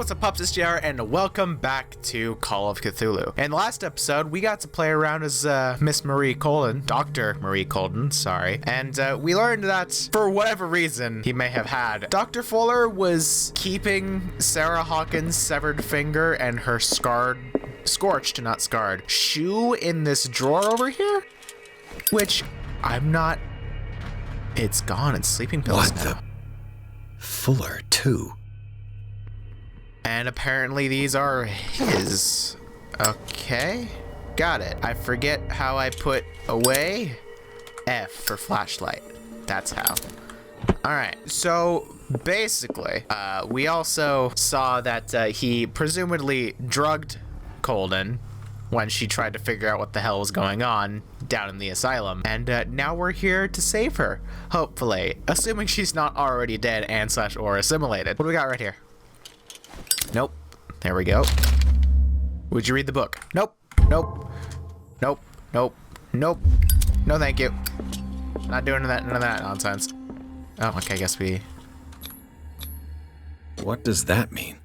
what's up, pups? It's JR, and welcome back to Call of Cthulhu. In the last episode, we got to play around as Miss Marie Colden, Dr. Marie Colden, sorry, and we learned that, for whatever reason he may have had, Dr. Fuller was keeping Sarah Hawkins' severed finger and her scorched, not scarred, shoe in this drawer over here, which I'm not... It's gone. It's sleeping pills now. What the... Fuller, too. And apparently these are his. Okay. Got it. I forget how I put away. F for flashlight. That's how. Alright, so basically, we also saw that he presumably drugged Colden when she tried to figure out what the hell was going on down in the asylum. And now we're here to save her, hopefully. Assuming she's not already dead and / or assimilated. What do we got right here? Nope. There we go. Would you read the book? Nope. Nope. Nope. Nope. Nope. No thank you. Not doing that, none of that nonsense. Oh, okay, I guess we... What does that mean?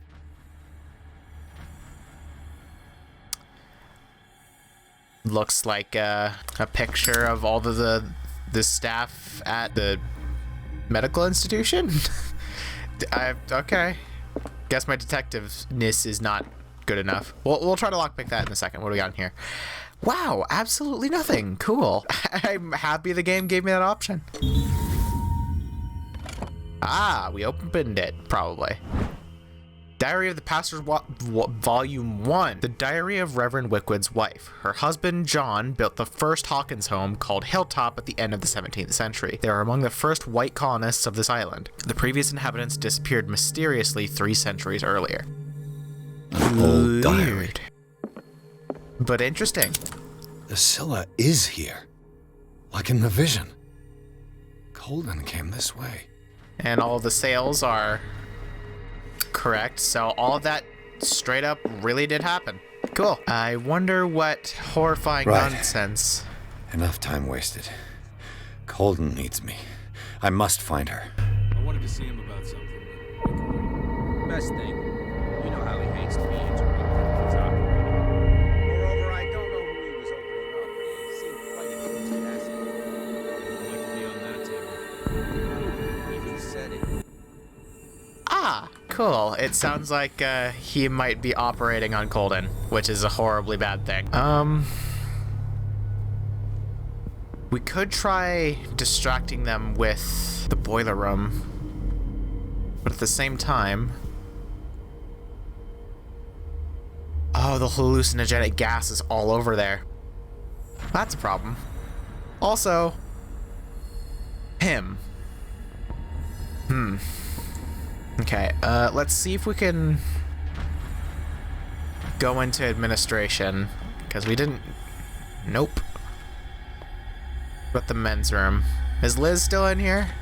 Looks like a picture of all of the staff at the medical institution. Okay. Guess my detectiveness is not good enough. We'll try to lockpick that in a second. What do we got in here? Wow, absolutely nothing. Cool. I'm happy the game gave me that option. Ah, we opened it, probably. Diary of the Pastor's Volume 1. The Diary of Reverend Wickwood's wife. Her husband, John, built the first Hawkins home called Hilltop at the end of the 17th century. They were among the first white colonists of this island. The previous inhabitants disappeared mysteriously 3 centuries earlier. Old diary. Weird. But interesting. The Scylla is here. Like in the vision. Colden came this way. And all of the sales are... correct, so all of that straight up really did happen. Cool. I wonder what horrifying nonsense. Enough time wasted. Colden needs me. I must find her. I wanted to see him about something. Best thing. You know how he hates to be interrupted from the top. Moreover, I don't know who he was opening up, but he seemed quite enthusiastic. I'd like to be on that table. Even said it. Ah, cool. It sounds like he might be operating on Colden, which is a horribly bad thing. We could try distracting them with the boiler room, but at the same time... Oh, the hallucinogenic gas is all over there. That's a problem. Also, him. Okay, let's see if we can go into administration, because we didn't... Nope. But the men's room. Is Liz still in here?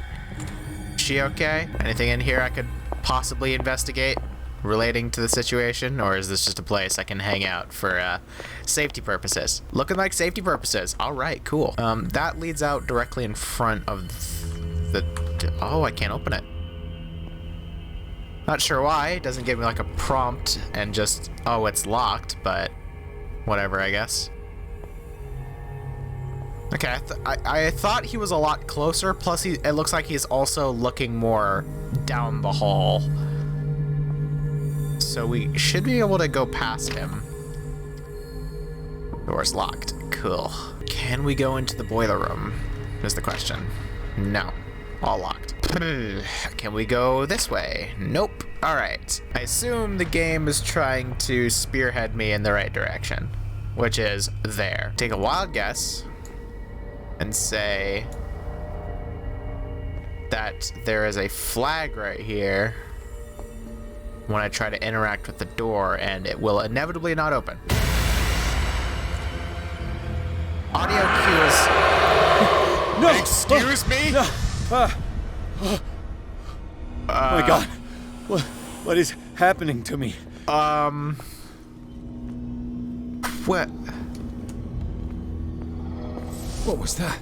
Is she okay? Anything in here I could possibly investigate relating to the situation, or is this just a place I can hang out for safety purposes? Looking like safety purposes. All right, cool. That leads out directly in front of the... Oh, I can't open it. Not sure why. It doesn't give me like a prompt and just, oh, it's locked, but whatever, I guess. Okay, I thought he was a lot closer, plus it looks like he's also looking more down the hall. So we should be able to go past him. Door's locked. Cool. Can we go into the boiler room? Is the question. No. All locked. Can we go this way? Nope. Alright. I assume the game is trying to spearhead me in the right direction, which is there. Take a wild guess and say that there is a flag right here when I try to interact with the door, and it will inevitably not open. Audio cues. No! Excuse me? No! Oh my God. What is happening to me? What? What was that?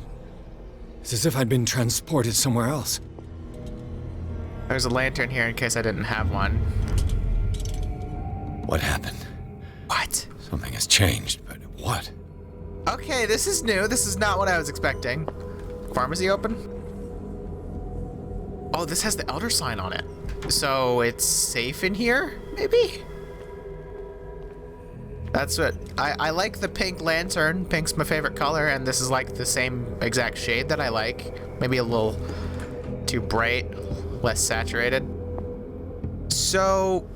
It's as if I'd been transported somewhere else. There's a lantern here in case I didn't have one. What happened? What? Something has changed, but what? Okay, this is new. This is not what I was expecting. Pharmacy open? Oh, this has the elder sign on it. So it's safe in here, maybe? That's what I like. The pink lantern. Pink's my favorite color, and this is like the same exact shade that I like. Maybe a little too bright, less saturated. So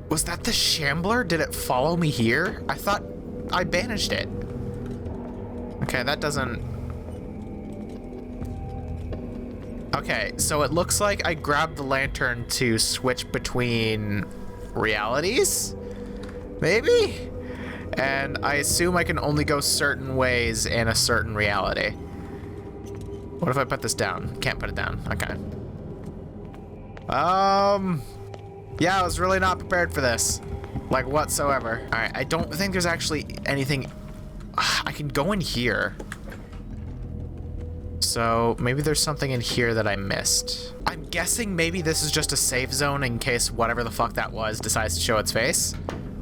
was that the Shambler? Did it follow me here? I thought I banished it. Okay, that doesn't... Okay, so it looks like I grabbed the lantern to switch between realities? Maybe? And I assume I can only go certain ways in a certain reality. What if I put this down? Can't put it down. Okay. Yeah, I was really not prepared for this. Like, whatsoever. Alright, I don't think there's actually anything... I can go in here. So, maybe there's something in here that I missed. I'm guessing maybe this is just a safe zone in case whatever the fuck that was decides to show its face.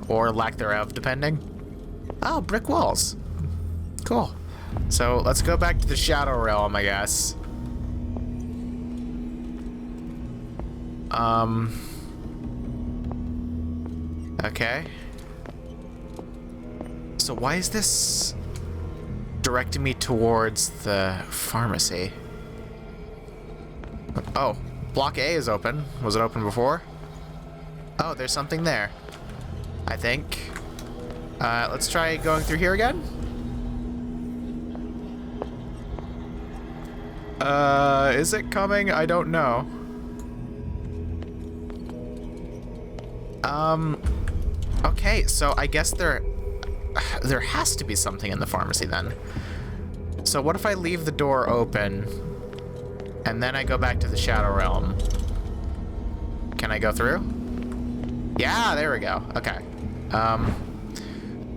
Or lack thereof, depending. Oh, brick walls. Cool. So, let's go back to the Shadow Realm, I guess. Okay. So why is this directing me towards the pharmacy? Oh, block A is open. Was it open before? Oh, there's something there, I think. Let's try going through here again. Is it coming? I don't know. Okay, so I guess there has to be something in the pharmacy then. So what if I leave the door open and then I go back to the Shadow Realm? Can I go through? Yeah, there we go. Okay.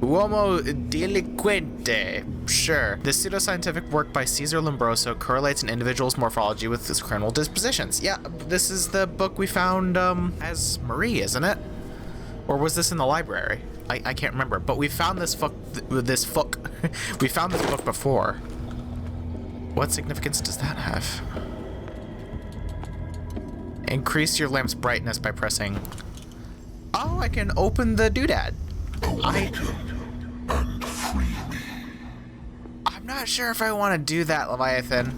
Uomo delinquente. Sure. This pseudoscientific work by Cesar Lombroso correlates an individual's morphology with his criminal dispositions. Yeah, this is the book we found as Marie, isn't it? Or was this in the library? I can't remember, but we found this we found this book before. What significance does that have? Increase your lamp's brightness by pressing... Oh, I can open the doodad. I'm not sure if I want to do that, Leviathan.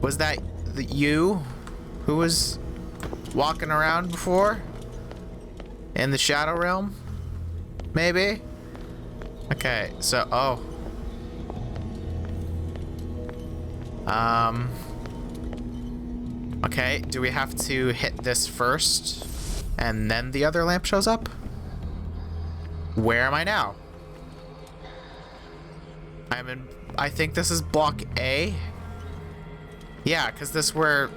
Was that you who was walking around before? In the Shadow Realm? Maybe? Okay, so, oh. Okay, do we have to hit this first? And then the other lamp shows up? Where am I now? I think this is block A. Yeah, because this is where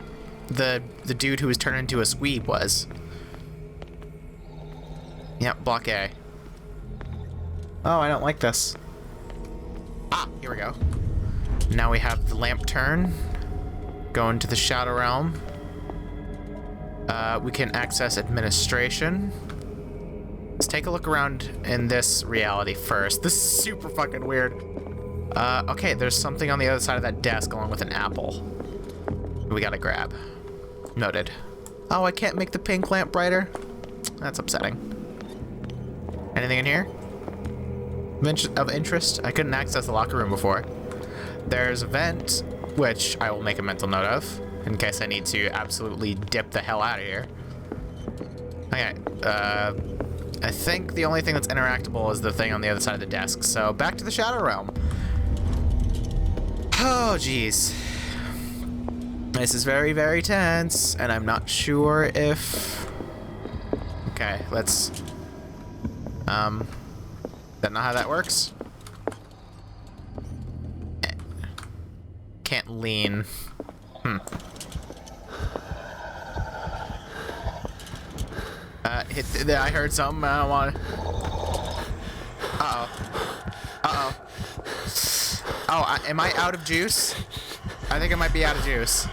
the dude who was turned into a squeeb was. Yep, block A. Oh, I don't like this. Ah, here we go. Now we have the lamp turn. Go into the Shadow Realm. We can access administration. Let's take a look around in this reality first. This is super fucking weird. Okay, there's something on the other side of that desk along with an apple. We gotta grab. Noted. Oh, I can't make the pink lamp brighter? That's upsetting. Anything in here? Of interest? I couldn't access the locker room before. There's a vent, which I will make a mental note of, in case I need to absolutely dip the hell out of here. Okay, I think the only thing that's interactable is the thing on the other side of the desk, so back to the Shadow Realm. Oh, jeez. This is very, very tense, and I'm not sure if... Okay, let's... Don't know how that works. Can't lean. I heard something. I don't want to. Oh, am I out of juice? I think I might be out of juice.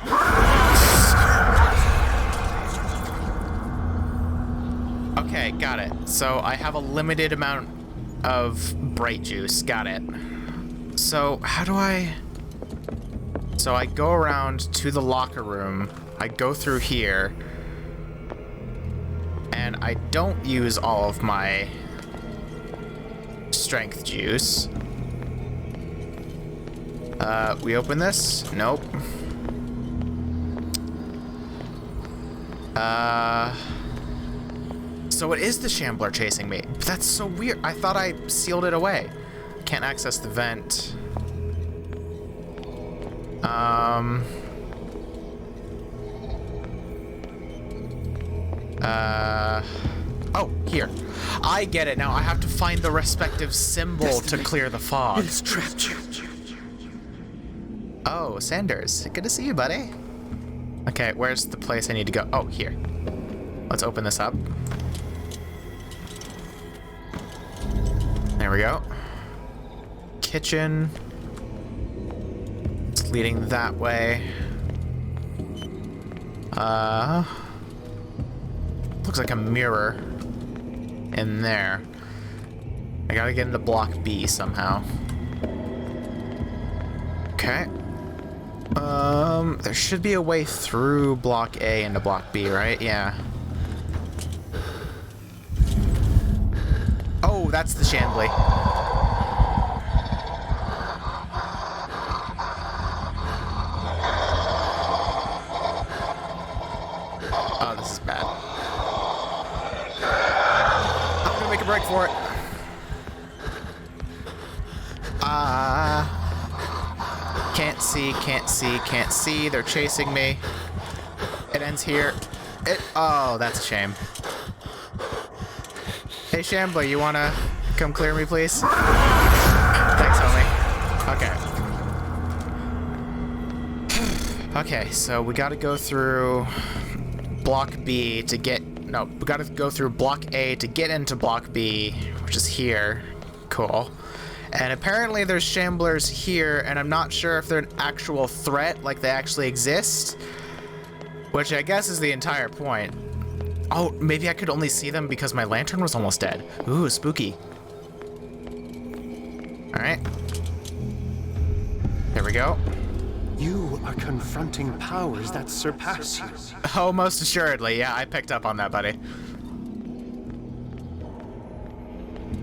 Okay, got it. So I have a limited amount of bright juice. Got it. So how do I... So I go around to the locker room. I go through here. And I don't use all of my strength juice. We open this? Nope. So it is the Shambler chasing me. That's so weird. I thought I sealed it away. Can't access the vent. Oh, here. I get it now. I have to find the respective symbol to clear the fog. It's trapped you. Oh, Sanders. Good to see you, buddy. Okay, where's the place I need to go? Oh, here. Let's open this up. There we go. Kitchen. It's leading that way. Looks like a mirror in there. I gotta get into block B somehow. Okay. There should be a way through block A into block B, right? Yeah. Oh, that's the Shambly. Oh, this is bad. I'm gonna make a break for it. Can't see, can't see, can't see. They're chasing me. It ends here. Oh, that's a shame. Hey, Shambler, you wanna come clear me, please? Thanks, homie. Okay. Okay, so we gotta go through block B to get... No, we gotta go through block A to get into block B, which is here. Cool. And apparently there's Shamblers here, and I'm not sure if they're an actual threat, like they actually exist. Which I guess is the entire point. Oh, maybe I could only see them because my lantern was almost dead. Ooh, spooky. Alright. There we go. You are confronting powers that surpass you. Oh, most assuredly. Yeah, I picked up on that, buddy.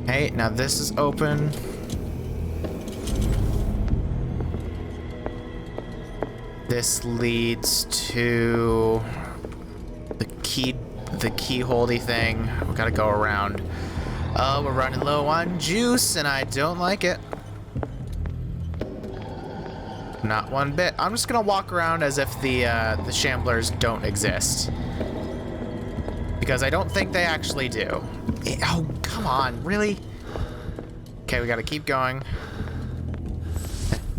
Hey, now this is open. This leads to the keyholdy thing. We gotta go around. Oh, we're running low on juice, and I don't like it. Not one bit. I'm just gonna walk around as if the Shamblers don't exist, because I don't think they actually do. Oh, come on, really? Okay, we gotta keep going.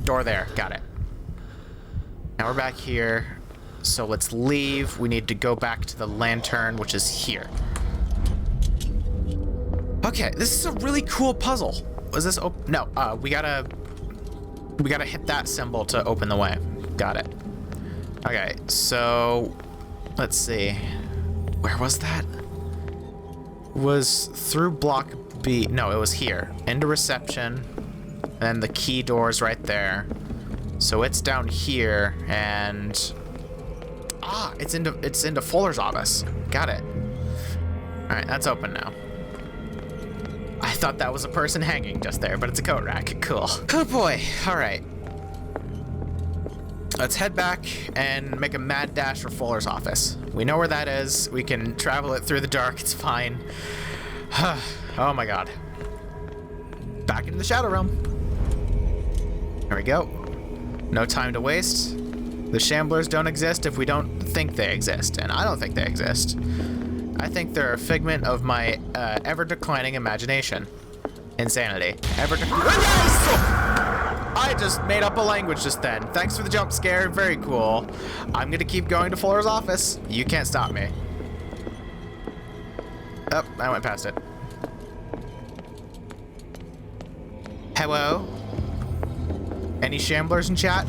Door there, got it. Now we're back here, so let's leave. We need to go back to the lantern, which is here. Okay, this is a really cool puzzle. Was this open? No, we gotta hit that symbol to open the way. Got it. Okay, so let's see. Where was that? Was through block B. No, it was here. Into reception. And the key door's right there. So it's down here, and it's into Fuller's office. Got it. All right, that's open now. I thought that was a person hanging just there, but it's a coat rack. Cool. Oh boy. All right. Let's head back and make a mad dash for Fuller's office. We know where that is. We can travel it through the dark. It's fine. Oh my god. Back into the Shadow Realm. There we go. No time to waste. The Shamblers don't exist if we don't think they exist, and I don't think they exist. I think they're a figment of my ever-declining imagination. Insanity. I just made up a language just then. Thanks for the jump scare. Very cool. I'm gonna keep going to Fuller's office. You can't stop me. Oh, I went past it. Hello? Any Shamblers in chat?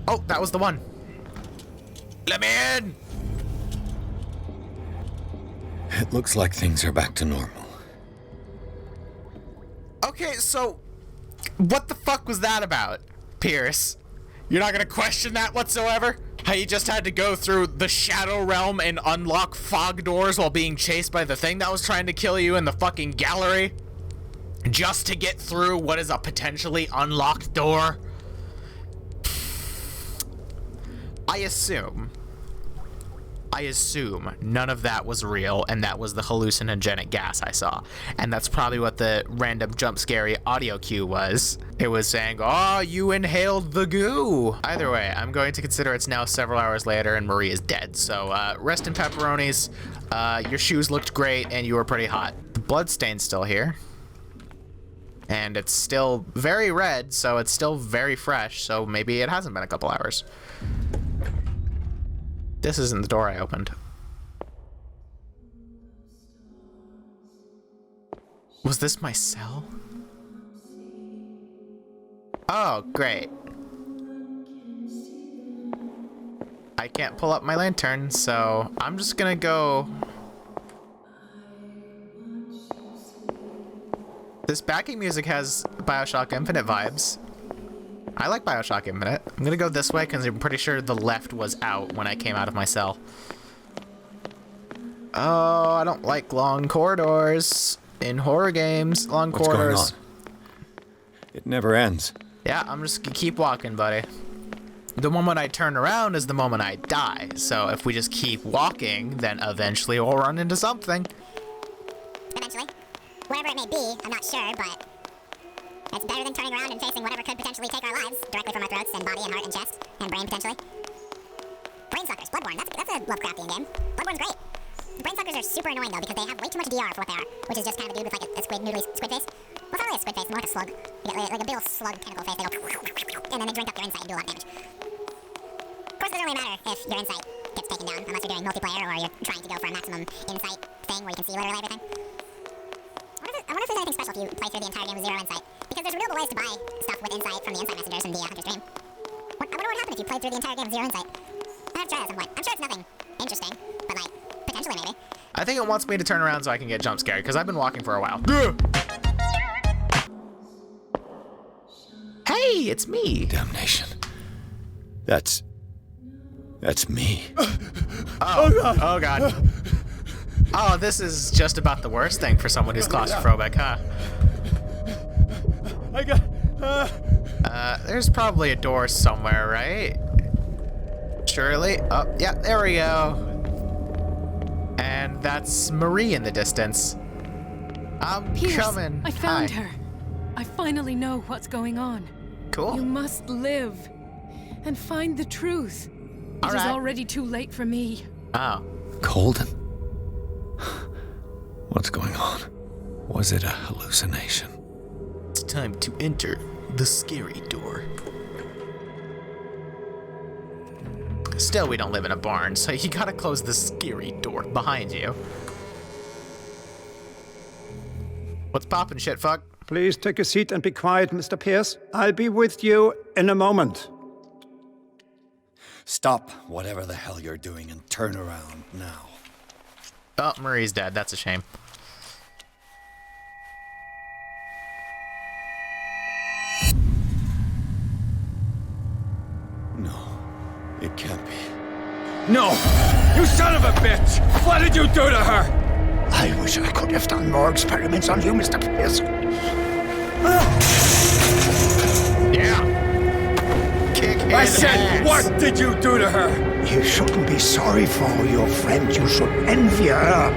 Oh, that was the one. Let me in! Looks like things are back to normal. Okay, so what the fuck was that about, Pierce? You're not gonna question that whatsoever? How you just had to go through the Shadow Realm and unlock fog doors while being chased by the thing that was trying to kill you in the fucking gallery? Just to get through what is a potentially unlocked door? I assume none of that was real, and that was the hallucinogenic gas I saw. And that's probably what the random jump scary audio cue was. It was saying, "Oh, you inhaled the goo." Either way, I'm going to consider it's now several hours later and Marie is dead. So rest in pepperonis. Your shoes looked great and you were pretty hot. The bloodstain's still here. And it's still very red, so it's still very fresh. So maybe it hasn't been a couple hours. This isn't the door I opened. Was this my cell? Oh, great. I can't pull up my lantern, so I'm just gonna go... This backing music has BioShock Infinite vibes. I like BioShock Infinite. I'm gonna go this way because I'm pretty sure the left was out when I came out of my cell. Oh, I don't like long corridors in horror games. Long corridors. What's going on? It never ends. Yeah, I'm just gonna keep walking, buddy. The moment I turn around is the moment I die. So if we just keep walking, then eventually we'll run into something. Eventually. Wherever it may be, I'm not sure, but... it's better than turning around and facing whatever could potentially take our lives directly from our throats and body and heart and chest and brain potentially. Brainsuckers, Bloodborne, that's a Lovecraftian game. Bloodborne's great. Brainsuckers are super annoying though because they have way too much DR for what they are, which is just kind of a dude with like a squid face. Well, it's not really a squid face, more like a slug. You get like a big old slug tentacle face, they go and then they drink up your insight and do a lot of damage. Of course, it doesn't really matter if your insight gets taken down unless you're doing multiplayer or you're trying to go for a maximum insight thing where you can see literally everything. I wonder if there's anything special if you play through the entire game with 0 insight. Because there's renewable ways to buy stuff with insight from the insight messengers and via Hunter's Dream. I wonder what would happen if you played through the entire game with 0 insight. I have to try that at some point. I'm sure it's nothing interesting, but like, potentially maybe. I think it wants me to turn around so I can get jump scared, because I've been walking for a while. Hey, it's me. Damnation. That's me. Oh god. Oh, this is just about the worst thing for someone who's claustrophobic, huh? There's probably a door somewhere, right? Surely. Oh, yeah, there we go. And that's Marie in the distance. I'm Pierce, coming. I found Hi. her. I finally know what's going on. Cool. You must live and find the truth. It is right. already too late for me. Oh. Colden? What's going on? Was it a hallucination? It's time to enter the scary door. Still, we don't live in a barn, so you gotta close the scary door behind you. What's poppin', shitfuck? Please take a seat and be quiet, Mr. Pierce. I'll be with you in a moment. Stop whatever the hell you're doing and turn around now. Oh, Marie's dead. That's a shame. No, it can't be. No! You son of a bitch! What did you do to her? I wish I could have done more experiments on you, Mr. Pierce. Yeah. Kick his I said, ass. what did you do to her? You shouldn't be sorry for your friend. You should envy her.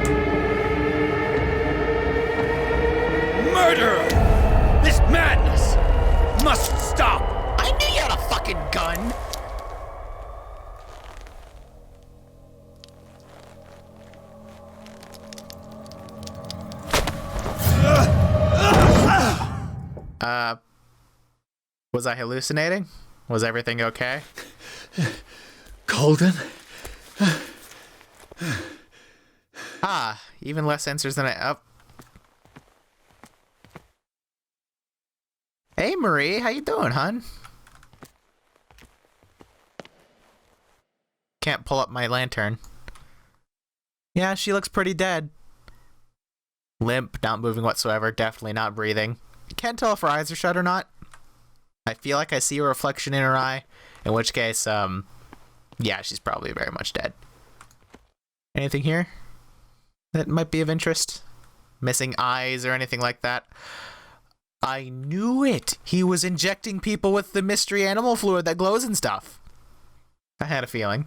Murderer! This madness must stop! I knew you had a fucking gun. Was I hallucinating? Was everything okay? Colden? Even less answers than I... Hey, Marie, how you doing, hun? Can't pull up my lantern. Yeah, she looks pretty dead. Limp, not moving whatsoever, definitely not breathing. Can't tell if her eyes are shut or not. I feel like I see a reflection in her eye, in which case, yeah, she's probably very much dead. Anything here that might be of interest? Missing eyes or anything like that? I knew it! He was injecting people with the mystery animal fluid that glows and stuff. I had a feeling.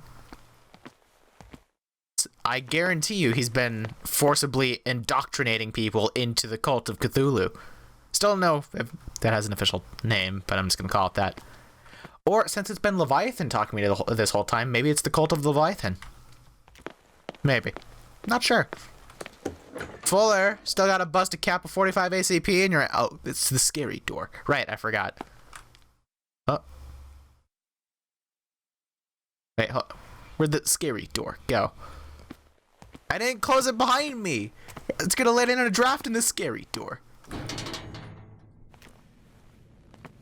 I guarantee you he's been forcibly indoctrinating people into the cult of Cthulhu. Still don't know if that has an official name, but I'm just going to call it that. Or, since it's been Leviathan talking to me this whole time, maybe it's the cult of Leviathan. Maybe. Not sure. Fuller, still got a busted cap of 45 ACP, and you're... Oh, it's the scary door. Right, I forgot. Oh. Wait, where'd the scary door go? I didn't close it behind me! It's gonna let in a draft in the scary door.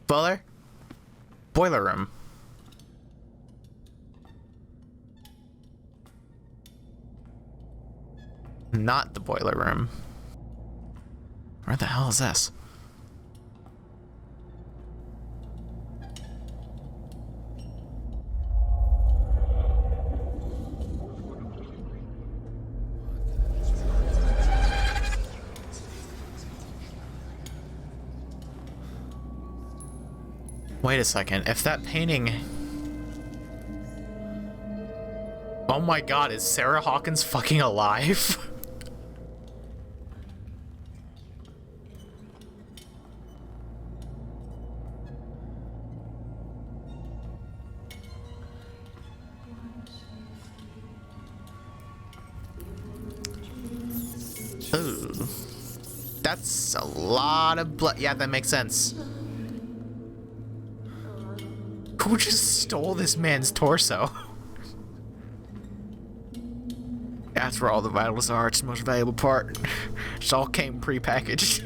Fuller? Boiler room. Not the boiler room. Where the hell is this? Wait a second, if that painting... Oh my god, is Sarah Hawkins fucking alive? Ooh. That's a lot of blood. Yeah, that makes sense. Who just stole this man's torso? That's where all the vitals are. It's the most valuable part. It all came pre-packaged.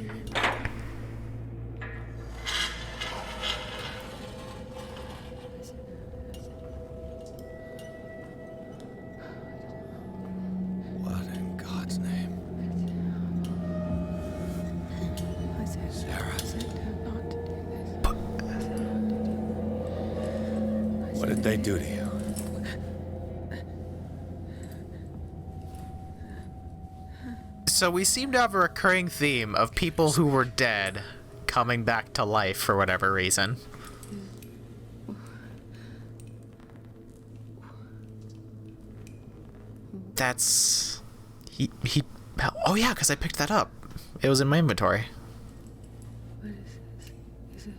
What in God's name? Sarah. What did they do to you? So we seem to have a recurring theme of people who were dead coming back to life for whatever reason. That's... He... Oh yeah, because I picked that up. It was in my inventory. What is this? Is it...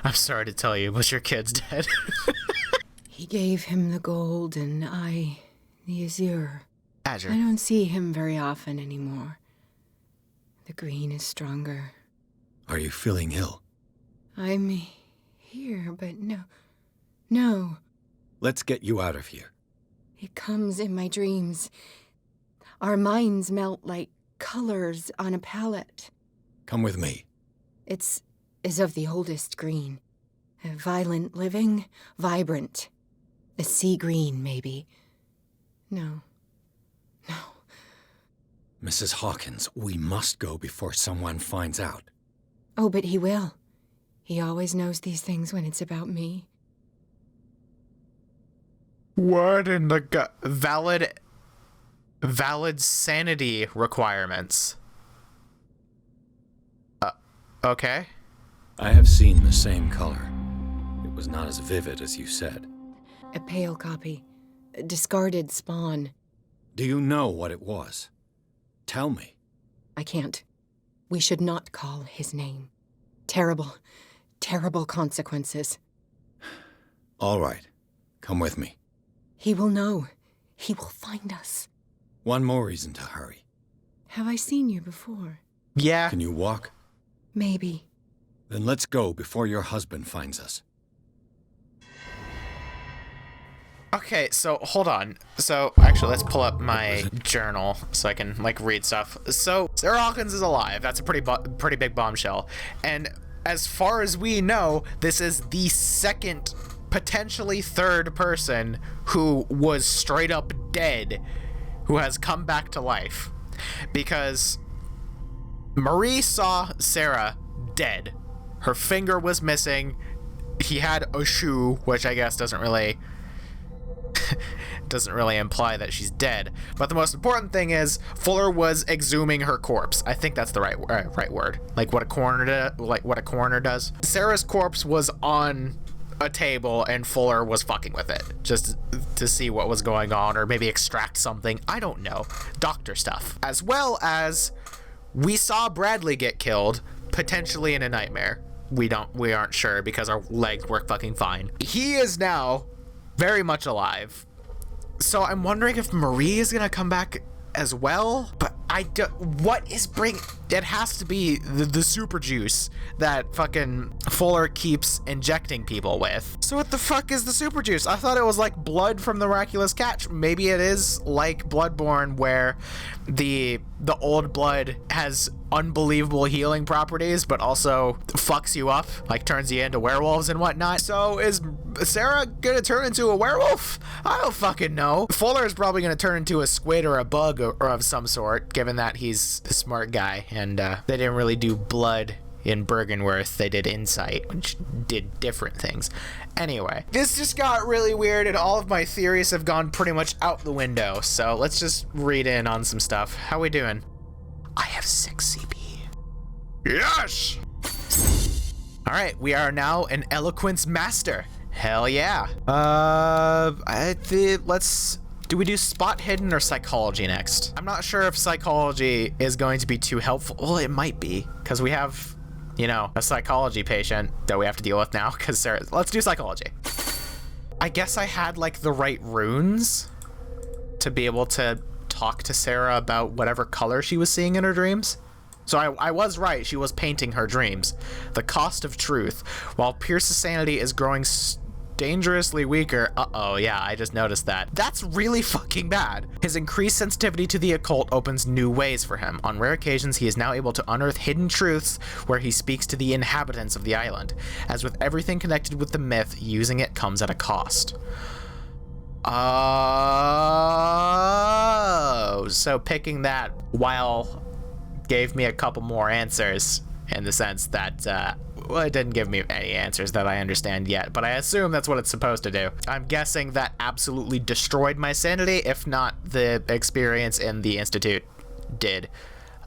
I'm sorry to tell you, but your kid's dead. He gave him the gold and I the azure. Azure. I don't see him very often anymore. The green is stronger. Are you feeling ill? I'm here, but no. Let's get you out of here. It comes in my dreams. Our minds melt like colors on a palette. Come with me. It's of the oldest green. A violent living, vibrant. A sea green, maybe. No. Mrs. Hawkins, we must go before someone finds out. Oh, but he will. He always knows these things when it's about me. What in the valid sanity requirements? Okay. I have seen the same color. It was not as vivid as you said. A pale copy. A discarded spawn. Do you know what it was? Tell me. I can't. We should not call his name. Terrible consequences. All right. Come with me. He will know. He will find us. One more reason to hurry. Have I seen you before? Yeah. Can you walk? Maybe. Then let's go before your husband finds us. Okay, so hold on. So actually, let's pull up my journal so I can read stuff. So Sarah Hawkins is alive. That's a pretty big bombshell. And as far as we know, this is the second potentially third person who was straight up dead who has come back to life. Because Marie saw Sarah dead. Her finger was missing. He had a shoe, which I guess doesn't really imply that she's dead. But the most important thing is Fuller was exhuming her corpse. I think that's the right word. Like what a coroner does. Sarah's corpse was on a table and Fuller was fucking with it just to see what was going on, or maybe extract something. I don't know. Doctor stuff. As well as we saw Bradley get killed, potentially in a nightmare. We aren't sure because our legs work fucking fine. He is now very much alive. So I'm wondering if Marie is gonna come back as well, but it has to be the super juice that fucking Fuller keeps injecting people with. So what the fuck is the super juice? I thought it was like blood from the miraculous catch. Maybe it is like Bloodborne, where the old blood has unbelievable healing properties, but also fucks you up, like turns you into werewolves and whatnot. So is Sarah gonna turn into a werewolf? I don't fucking know. Fuller is probably gonna turn into a squid or a bug or of some sort, given that he's a smart guy, and they didn't really do blood in Bergenworth. They did insight, which did different things. Anyway, this just got really weird, and all of my theories have gone pretty much out the window, so let's just read in on some stuff. How we doing? I have 6 CP. Yes! Alright, we are now an eloquence master. Hell yeah. Do we do spot hidden or psychology next? I'm not sure if psychology is going to be too helpful. Well, it might be, because we have, a psychology patient that we have to deal with now, because Sarah, let's do psychology. I guess I had like the right runes to be able to talk to Sarah about whatever color she was seeing in her dreams. So I was right, she was painting her dreams. The cost of truth. While Pierce's sanity is growing dangerously weaker. Uh-oh, yeah, I just noticed that. That's really fucking bad. His increased sensitivity to the occult opens new ways for him. On rare occasions, he is now able to unearth hidden truths where he speaks to the inhabitants of the island. As with everything connected with the myth, using it comes at a cost. Oh, so picking that while gave me a couple more answers, in the sense that, it didn't give me any answers that I understand yet, but I assume that's what it's supposed to do. I'm guessing that absolutely destroyed my sanity, if not the experience in the Institute did.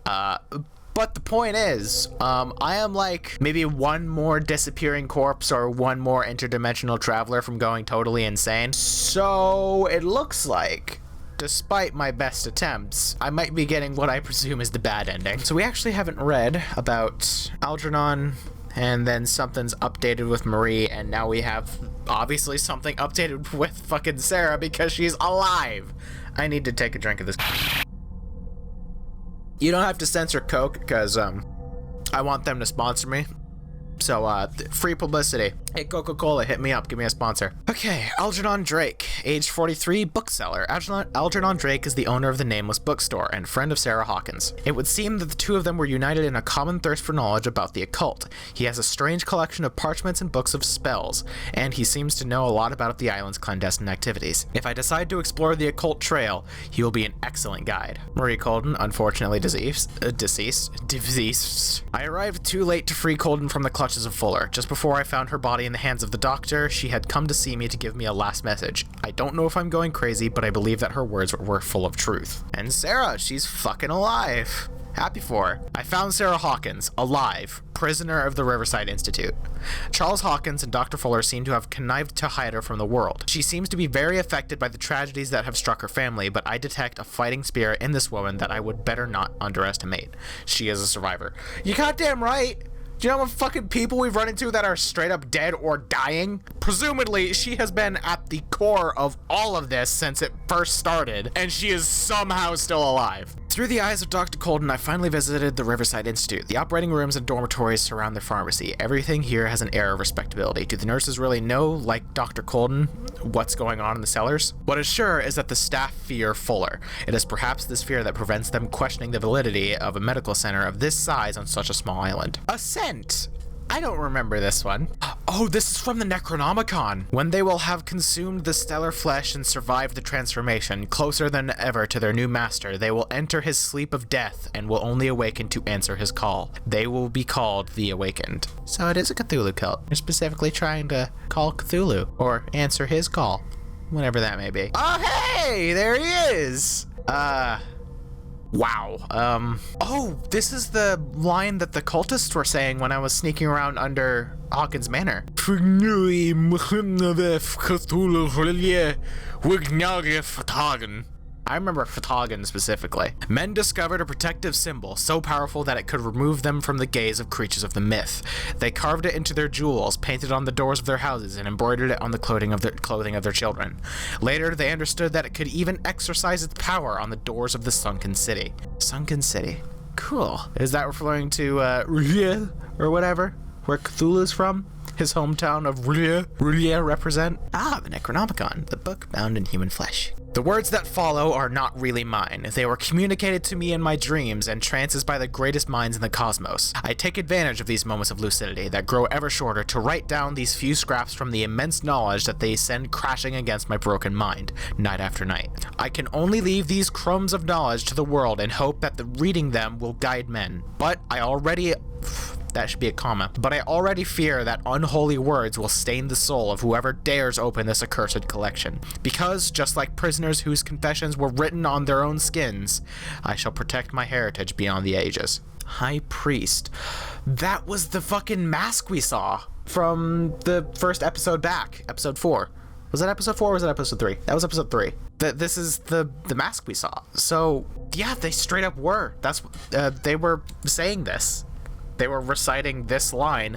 But the point is, I am like maybe one more disappearing corpse or one more interdimensional traveler from going totally insane. So it looks like, despite my best attempts, I might be getting what I presume is the bad ending. So we actually haven't read about Algernon, and then something's updated with Marie, and now we have obviously something updated with fucking Sarah because she's alive. I need to take a drink of this. You don't have to censor Coke because I want them to sponsor me. So, free publicity. Hey, Coca-Cola, hit me up. Give me a sponsor. Okay, Algernon Drake, age 43, bookseller. Algernon Drake is the owner of the Nameless Bookstore and friend of Sarah Hawkins. It would seem that the two of them were united in a common thirst for knowledge about the occult. He has a strange collection of parchments and books of spells, and he seems to know a lot about the island's clandestine activities. If I decide to explore the occult trail, he will be an excellent guide. Marie Colden, unfortunately deceased. I arrived too late to free Colden from the clutches of Fuller. Just before I found her body in the hands of the doctor, she had come to see me to give me a last message. I don't know if I'm going crazy, but I believe that her words were full of truth. And Sarah, she's fucking alive. Happy for her. I found Sarah Hawkins, alive, prisoner of the Riverside Institute. Charles Hawkins and Dr. Fuller seem to have connived to hide her from the world. She seems to be very affected by the tragedies that have struck her family, but I detect a fighting spirit in this woman that I would better not underestimate. She is a survivor. You goddamn right! Do you know how many fucking people we've run into that are straight up dead or dying? Presumably, she has been at the core of all of this since it first started, and she is somehow still alive. Through the eyes of Dr. Colden, I finally visited the Riverside Institute. The operating rooms and dormitories surround the pharmacy. Everything here has an air of respectability. Do the nurses really know, like Dr. Colden, what's going on in the cellars? What is sure is that the staff fear Fuller. It is perhaps this fear that prevents them questioning the validity of a medical center of this size on such a small island. Ascent! I don't remember this one. Oh, this is from the Necronomicon. When they will have consumed the stellar flesh and survived the transformation, closer than ever to their new master, they will enter his sleep of death and will only awaken to answer his call. They will be called the Awakened. So it is a Cthulhu cult. They're specifically trying to call Cthulhu, or answer his call, whatever that may be. Oh, hey, there he is. Wow. Oh, this is the line that the cultists were saying when I was sneaking around under Hawkins Manor. I remember Fatagan specifically. Men discovered a protective symbol so powerful that it could remove them from the gaze of creatures of the myth. They carved it into their jewels, painted on the doors of their houses, and embroidered it on the clothing of their children. Later, they understood that it could even exercise its power on the doors of the sunken city. Sunken city. Cool. Is that referring to Rulia or whatever? Where Cthulhu's from? His hometown of Rulia? Rulia represent? Ah, the Necronomicon, the book bound in human flesh. The words that follow are not really mine. They were communicated to me in my dreams and trances by the greatest minds in the cosmos. I take advantage of these moments of lucidity that grow ever shorter to write down these few scraps from the immense knowledge that they send crashing against my broken mind, night after night. I can only leave these crumbs of knowledge to the world and hope that the reading them will guide men. But I already... That should be a comma. But I already fear that unholy words will stain the soul of whoever dares open this accursed collection. Because, just like prisoners whose confessions were written on their own skins, I shall protect my heritage beyond the ages. High Priest. That was the fucking mask we saw from the first episode back. Episode 4. Was that episode 4 or was that episode 3? That was episode 3. This is the mask we saw. So, yeah, they straight up were. They were saying this. They were reciting this line,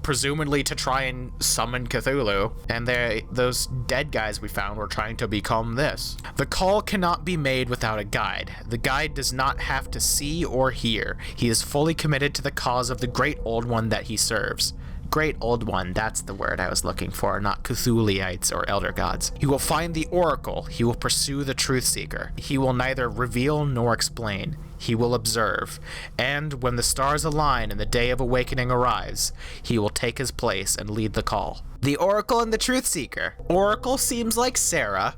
presumably to try and summon Cthulhu, and those dead guys we found were trying to become this. The call cannot be made without a guide. The guide does not have to see or hear. He is fully committed to the cause of the Great Old One that he serves. Great Old One, that's the word I was looking for, not Cthulhuites or Elder Gods. He will find the Oracle. He will pursue the Truth Seeker. He will neither reveal nor explain. He will observe. And when the stars align and the day of awakening arrives, he will take his place and lead the call. The Oracle and the Truth Seeker. Oracle seems like Sarah.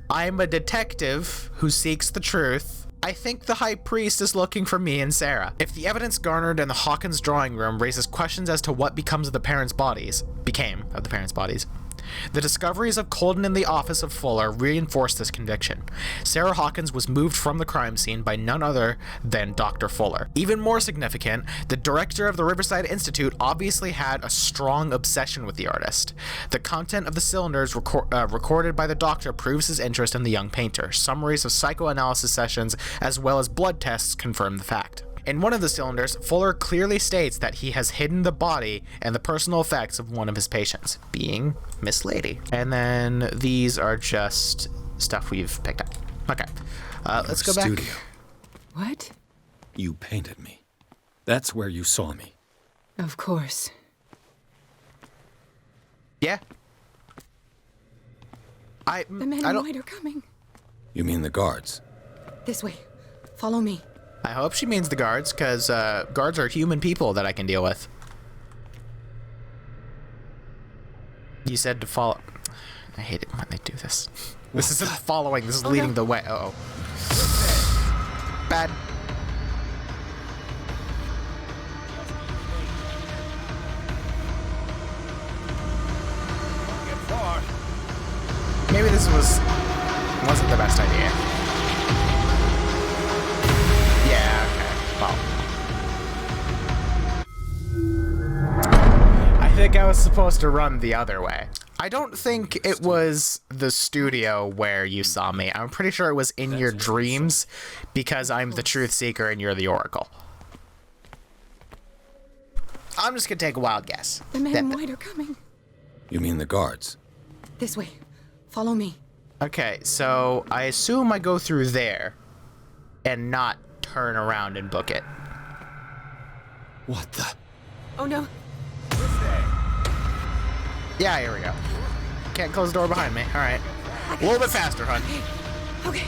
I'm a detective who seeks the truth. I think the High Priest is looking for me and Sarah. If the evidence garnered in the Hawkins drawing room raises questions as to what became of the parents' bodies, the discoveries of Colden in the office of Fuller reinforced this conviction. Sarah Hawkins was moved from the crime scene by none other than Dr. Fuller. Even more significant, the director of the Riverside Institute obviously had a strong obsession with the artist. The content of the cylinders recorded by the doctor proves his interest in the young painter. Summaries of psychoanalysis sessions as well as blood tests confirm the fact. In one of the cylinders, Fuller clearly states that he has hidden the body and the personal effects of one of his patients, being Miss Lady. And then these are just stuff we've picked up. Okay, let's go back. Studio. What? You painted me. That's where you saw me. Of course. Yeah. The men in white are coming. You mean the guards? This way. Follow me. I hope she means the guards, because guards are human people that I can deal with. You said to follow... I hate it when they do this. This isn't following, this is leading the way. Uh-oh. Bad. Maybe this wasn't the best idea. I think I was supposed to run the other way. I don't think it was the studio where you saw me. I'm pretty sure it was in your dreams because I'm the Truth Seeker and you're the Oracle. I'm just gonna take a wild guess. The men in white are coming. You mean the guards? This way. Follow me. Okay, so I assume I go through there and not turn around and book it. What the? Oh no. Yeah, here we go. Can't close the door behind me. All right. A little bit faster, hun. Okay.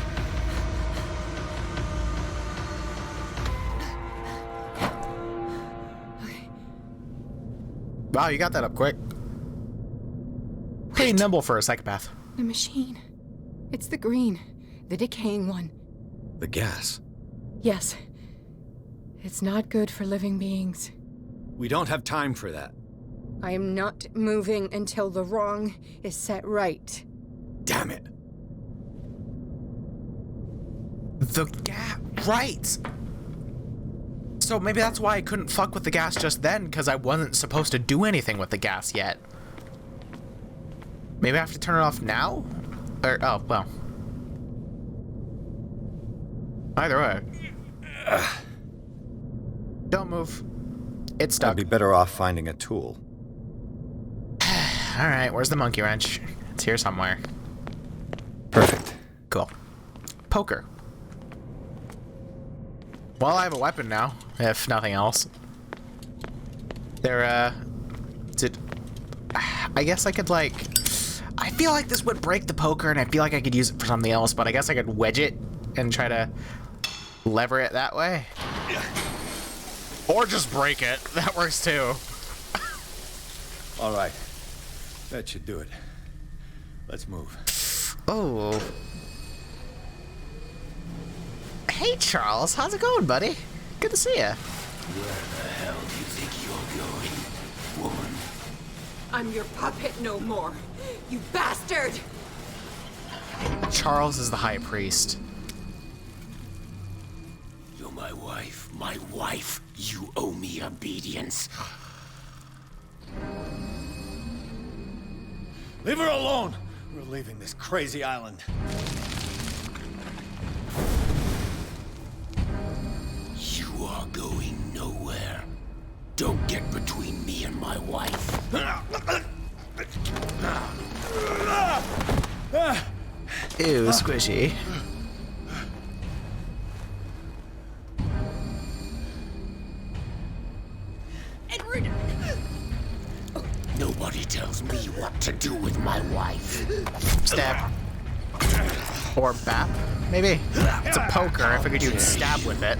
Wow, you got that up quick. Pretty nimble for a psychopath. The machine. It's the green. The decaying one. The gas. Yes. It's not good for living beings. We don't have time for that. I am not moving until the wrong is set right. Damn it. The gas. Right. So maybe that's why I couldn't fuck with the gas just then, because I wasn't supposed to do anything with the gas yet. Maybe I have to turn it off now? Or, oh, well. Either way. Don't move. It's stuck. I'd be better off finding a tool. Alright, where's the monkey wrench? It's here somewhere. Perfect. Cool. Poker. Well, I have a weapon now, if nothing else. I guess I could, like... I feel like this would break the poker, and I feel like I could use it for something else, but I guess I could wedge it and try to lever it that way. Or just break it. That works too. All right. That should do it. Let's move. Oh. Hey, Charles. How's it going, buddy? Good to see ya. Where the hell do you think you're going, woman? I'm your puppet no more. You bastard! Charles is the high priest. You're my wife. My wife. You owe me obedience. Leave her alone! We're leaving this crazy island. You are going nowhere. Don't get between me and my wife. Ew, squishy. Edward! Nobody tells me what to do with my wife. Stab. Or bap, maybe? It's a poker. I figured you'd stab with it.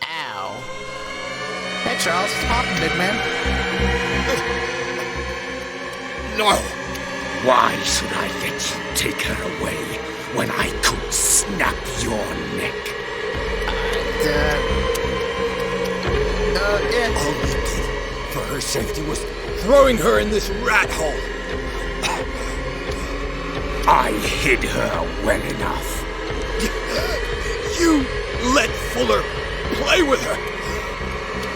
Ow. Hey, Charles. What's poppin', big man? No! Why should I let you take her away when I could snap your neck? Yeah. All we did for her safety was throwing her in this rat hole. I hid her well enough. You let Fuller play with her.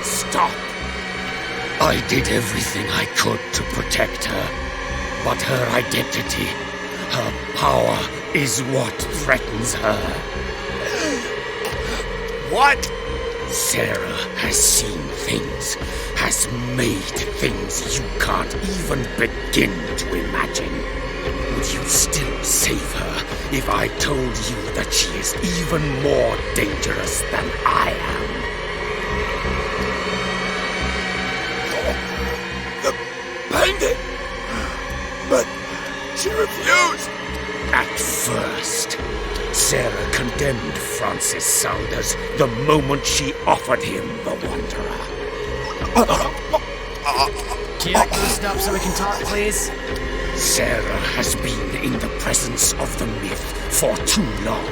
Stop. I did everything I could to protect her. But her identity, her power, is what threatens her. What? Sarah has seen things, has made things you can't even begin to imagine. Would you still save her if I told you that she is even more dangerous than I am? The bandit! But she refused! At first, Sarah condemned Francis Saunders the moment she offered him the Wanderer. Can you loosen up so we can talk, please? Sarah has been in the presence of the myth for too long.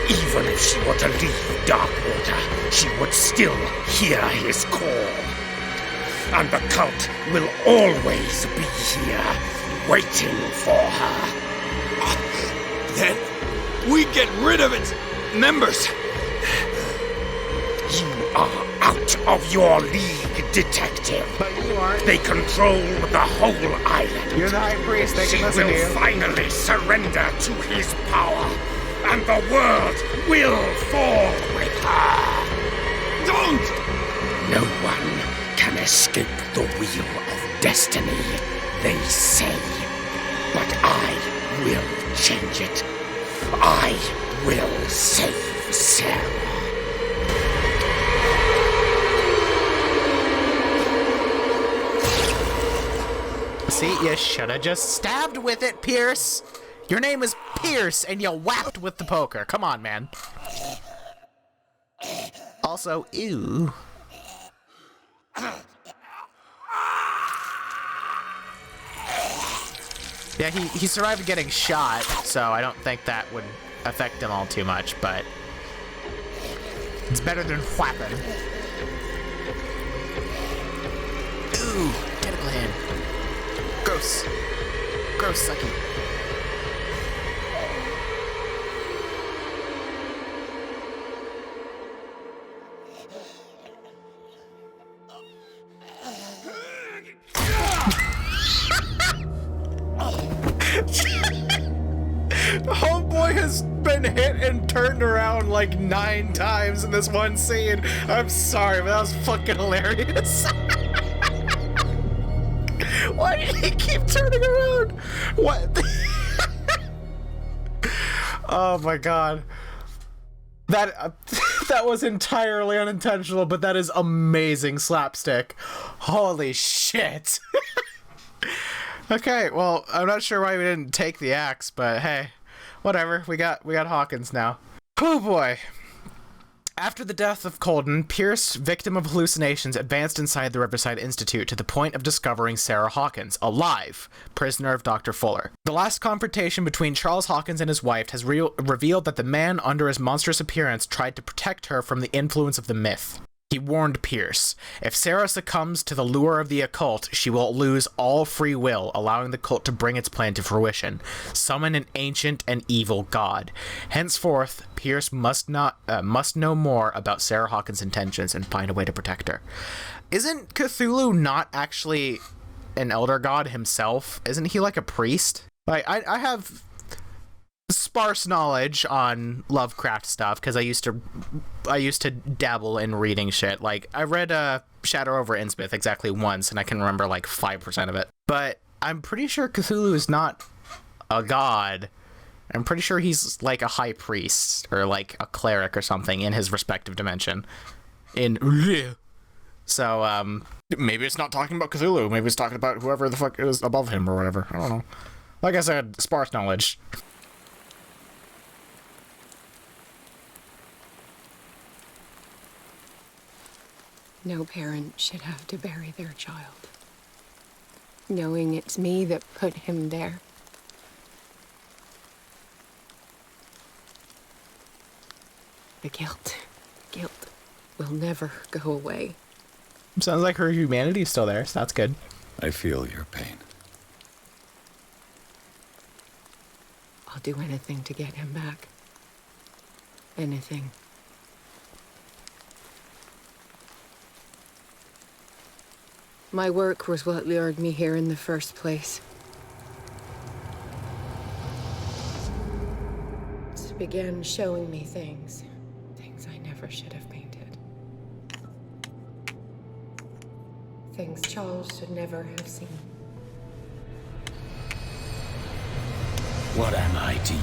Even if she were to leave Darkwater, she would still hear his call. And the cult will always be here, waiting for her. Then we get rid of its members. You are out of your league, detective. But you aren't. They control the whole island. You're the high priest. They She can listen to will you. finally surrender to his power, and the world will fall with her. Don't! No one can escape the wheel of destiny, they say. But I will change it. I will save Sarah. See, you shoulda just stabbed with it, Pierce. Your name is Pierce, and you whacked with the poker. Come on, man. Also, ew. Yeah, he survived getting shot, so I don't think that would affect him all too much, but it's better than whapping. Ooh, tentacle hand. Gross. Gross, sucky. Homeboy has been hit and turned around like 9 times in this one scene. I'm sorry, but that was fucking hilarious. Why did he keep turning around? What? Oh my god. That that was entirely unintentional, but that is amazing slapstick. Holy shit. Okay, well, I'm not sure why we didn't take the axe, but hey, whatever. We got Hawkins now. Oh boy. After the death of Colden, Pierce, victim of hallucinations, advanced inside the Riverside Institute to the point of discovering Sarah Hawkins, alive, prisoner of Dr. Fuller. The last confrontation between Charles Hawkins and his wife has revealed that the man under his monstrous appearance tried to protect her from the influence of the myth. He warned Pierce, if Sarah succumbs to the lure of the occult, she will lose all free will, allowing the cult to bring its plan to fruition. Summon an ancient and evil god. Henceforth, Pierce must know more about Sarah Hawkins' intentions and find a way to protect her. Isn't Cthulhu not actually an elder god himself? Isn't he like a priest? Like, I have sparse knowledge on Lovecraft stuff because I used to dabble in reading shit. Like, I read Shadow over Innsmouth exactly once, and I can remember like 5% of it. But I'm pretty sure Cthulhu is not a god. I'm pretty sure he's like a high priest or like a cleric or something in his respective dimension. So maybe it's not talking about Cthulhu. Maybe it's talking about whoever the fuck is above him or whatever. I don't know. Like I said, sparse knowledge. No parent should have to bury their child, knowing it's me that put him there. The guilt will never go away. Sounds like her humanity is still there, so that's good. I feel your pain. I'll do anything to get him back. Anything. My work was what lured me here in the first place. It began showing me things I never should have painted. Things Charles should never have seen. What am I to you?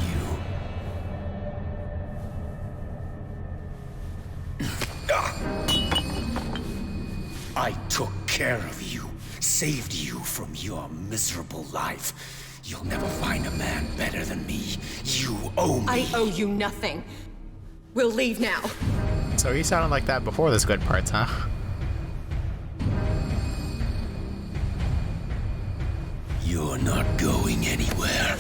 I took care of you, saved you from your miserable life. You'll never find a man better than me. You owe me. I owe you nothing. We'll leave now. So he sounded like that before this good parts, huh? You're not going anywhere.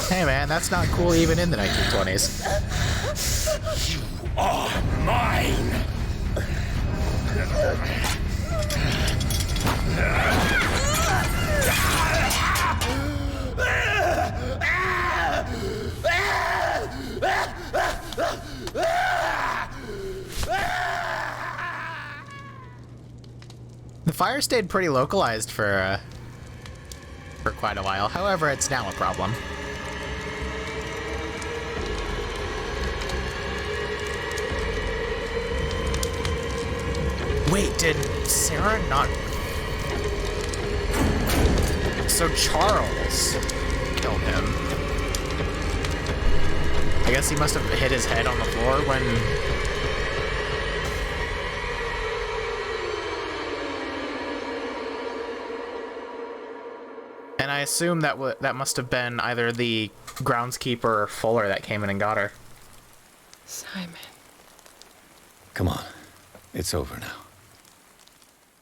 Hey man, that's not cool even in the 1920s. You are mine! The fire stayed pretty localized for quite a while. However, it's now a problem. Wait, did Sarah not... So Charles killed him. I guess he must have hit his head on the floor when... And I assume that that must have been either the groundskeeper or Fuller that came in and got her. Simon. Come on. It's over now.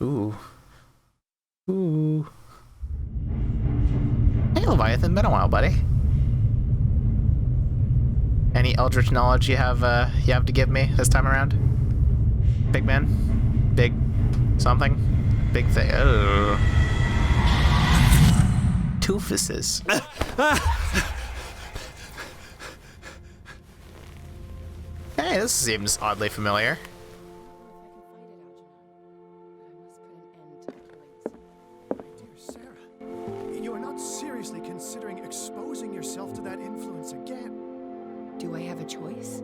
Ooh. Ooh. Hey, Leviathan, been a while, buddy. Any eldritch knowledge you have to give me this time around? Big man? Big something? Big thing. Oh. Toofuses. Hey, this seems oddly familiar. Dear Sarah, you are not seriously considering exposing yourself to that influence again. Do I have a choice?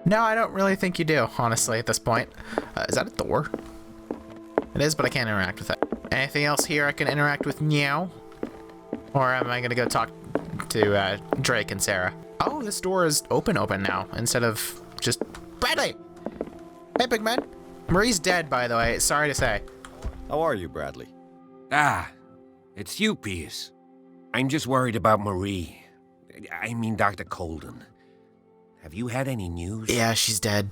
No, I don't really think you do, honestly, at this point. Is that a door? It is, but I can't interact with it. Anything else here I can interact with now? Or am I gonna go talk to Drake and Sarah? Oh, this door is open now, instead of just... Bradley! Hey, big man. Marie's dead, by the way. Sorry to say. How are you, Bradley? Ah, it's you, Pierce. I'm just worried about Marie. I mean, Dr. Colden. Have you had any news? Yeah, she's dead.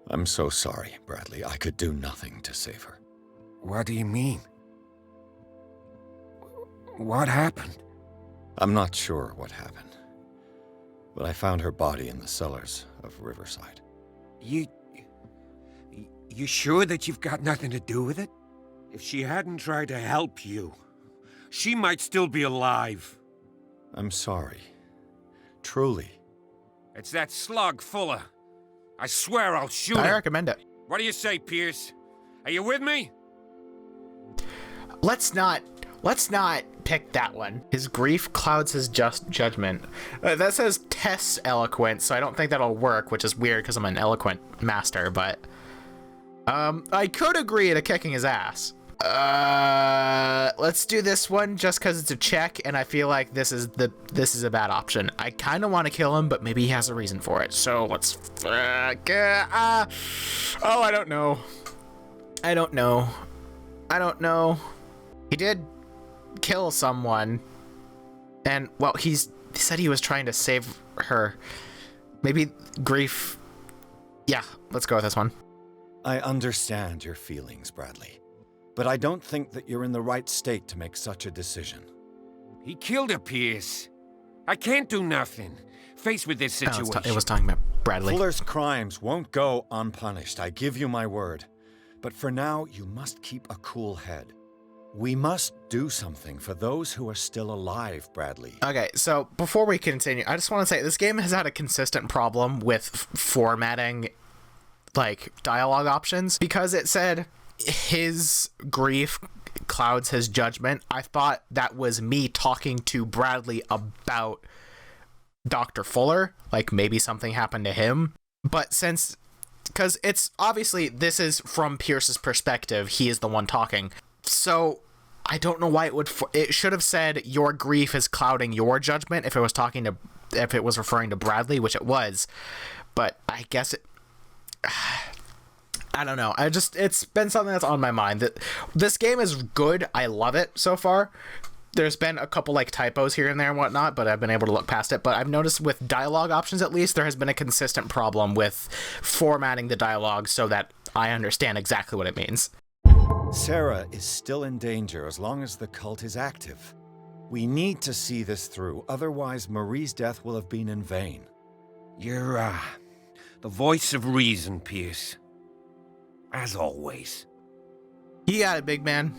I'm so sorry, Bradley. I could do nothing to save her. What do you mean? What happened? I'm not sure what happened, but I found her body in the cellars of Riverside. You sure that you've got nothing to do with it? If she hadn't tried to help you, she might still be alive. I'm sorry. Truly. It's that slug, Fuller. I swear I'll shoot I him. recommend it. What do you say, Pierce? Are you with me? Let's not pick that one. His grief clouds his just judgment. That says tests eloquence, so I don't think that'll work, which is weird because I'm an eloquent master, but I could agree to kicking his ass. Let's do this one just because it's a check, and I feel like this is a bad option. I kind of want to kill him, but maybe he has a reason for it. So let's. I don't know. I don't know. He did kill someone, and well, he said he was trying to save her. Maybe grief. Yeah, let's go with this one. I understand your feelings, Bradley, but I don't think that you're in the right state to make such a decision. He killed her, Pierce. I can't do nothing. Faced with this situation. It was talking about Bradley. Fuller's crimes won't go unpunished, I give you my word. But for now, you must keep a cool head. We must do something for those who are still alive, Bradley. Okay, so before we continue, I just want to say this game has had a consistent problem with formatting, like, dialogue options. Because it said his grief clouds his judgment, I thought that was me talking to Bradley about Dr. Fuller, like maybe something happened to him. But because it's obviously this is from Pierce's perspective, he is the one talking. So I don't know why it should have said your grief is clouding your judgment if it was referring to Bradley, which it was. But I guess I don't know. It's been something that's on my mind. That this game is good. I love it so far. There's been a couple like typos here and there and whatnot, but I've been able to look past it. But I've noticed with dialogue options, at least, there has been a consistent problem with formatting the dialogue so that I understand exactly what it means. Sarah is still in danger as long as the cult is active. We need to see this through, otherwise Marie's death will have been in vain. You're, the voice of reason, Pierce. As always. You got it, big man.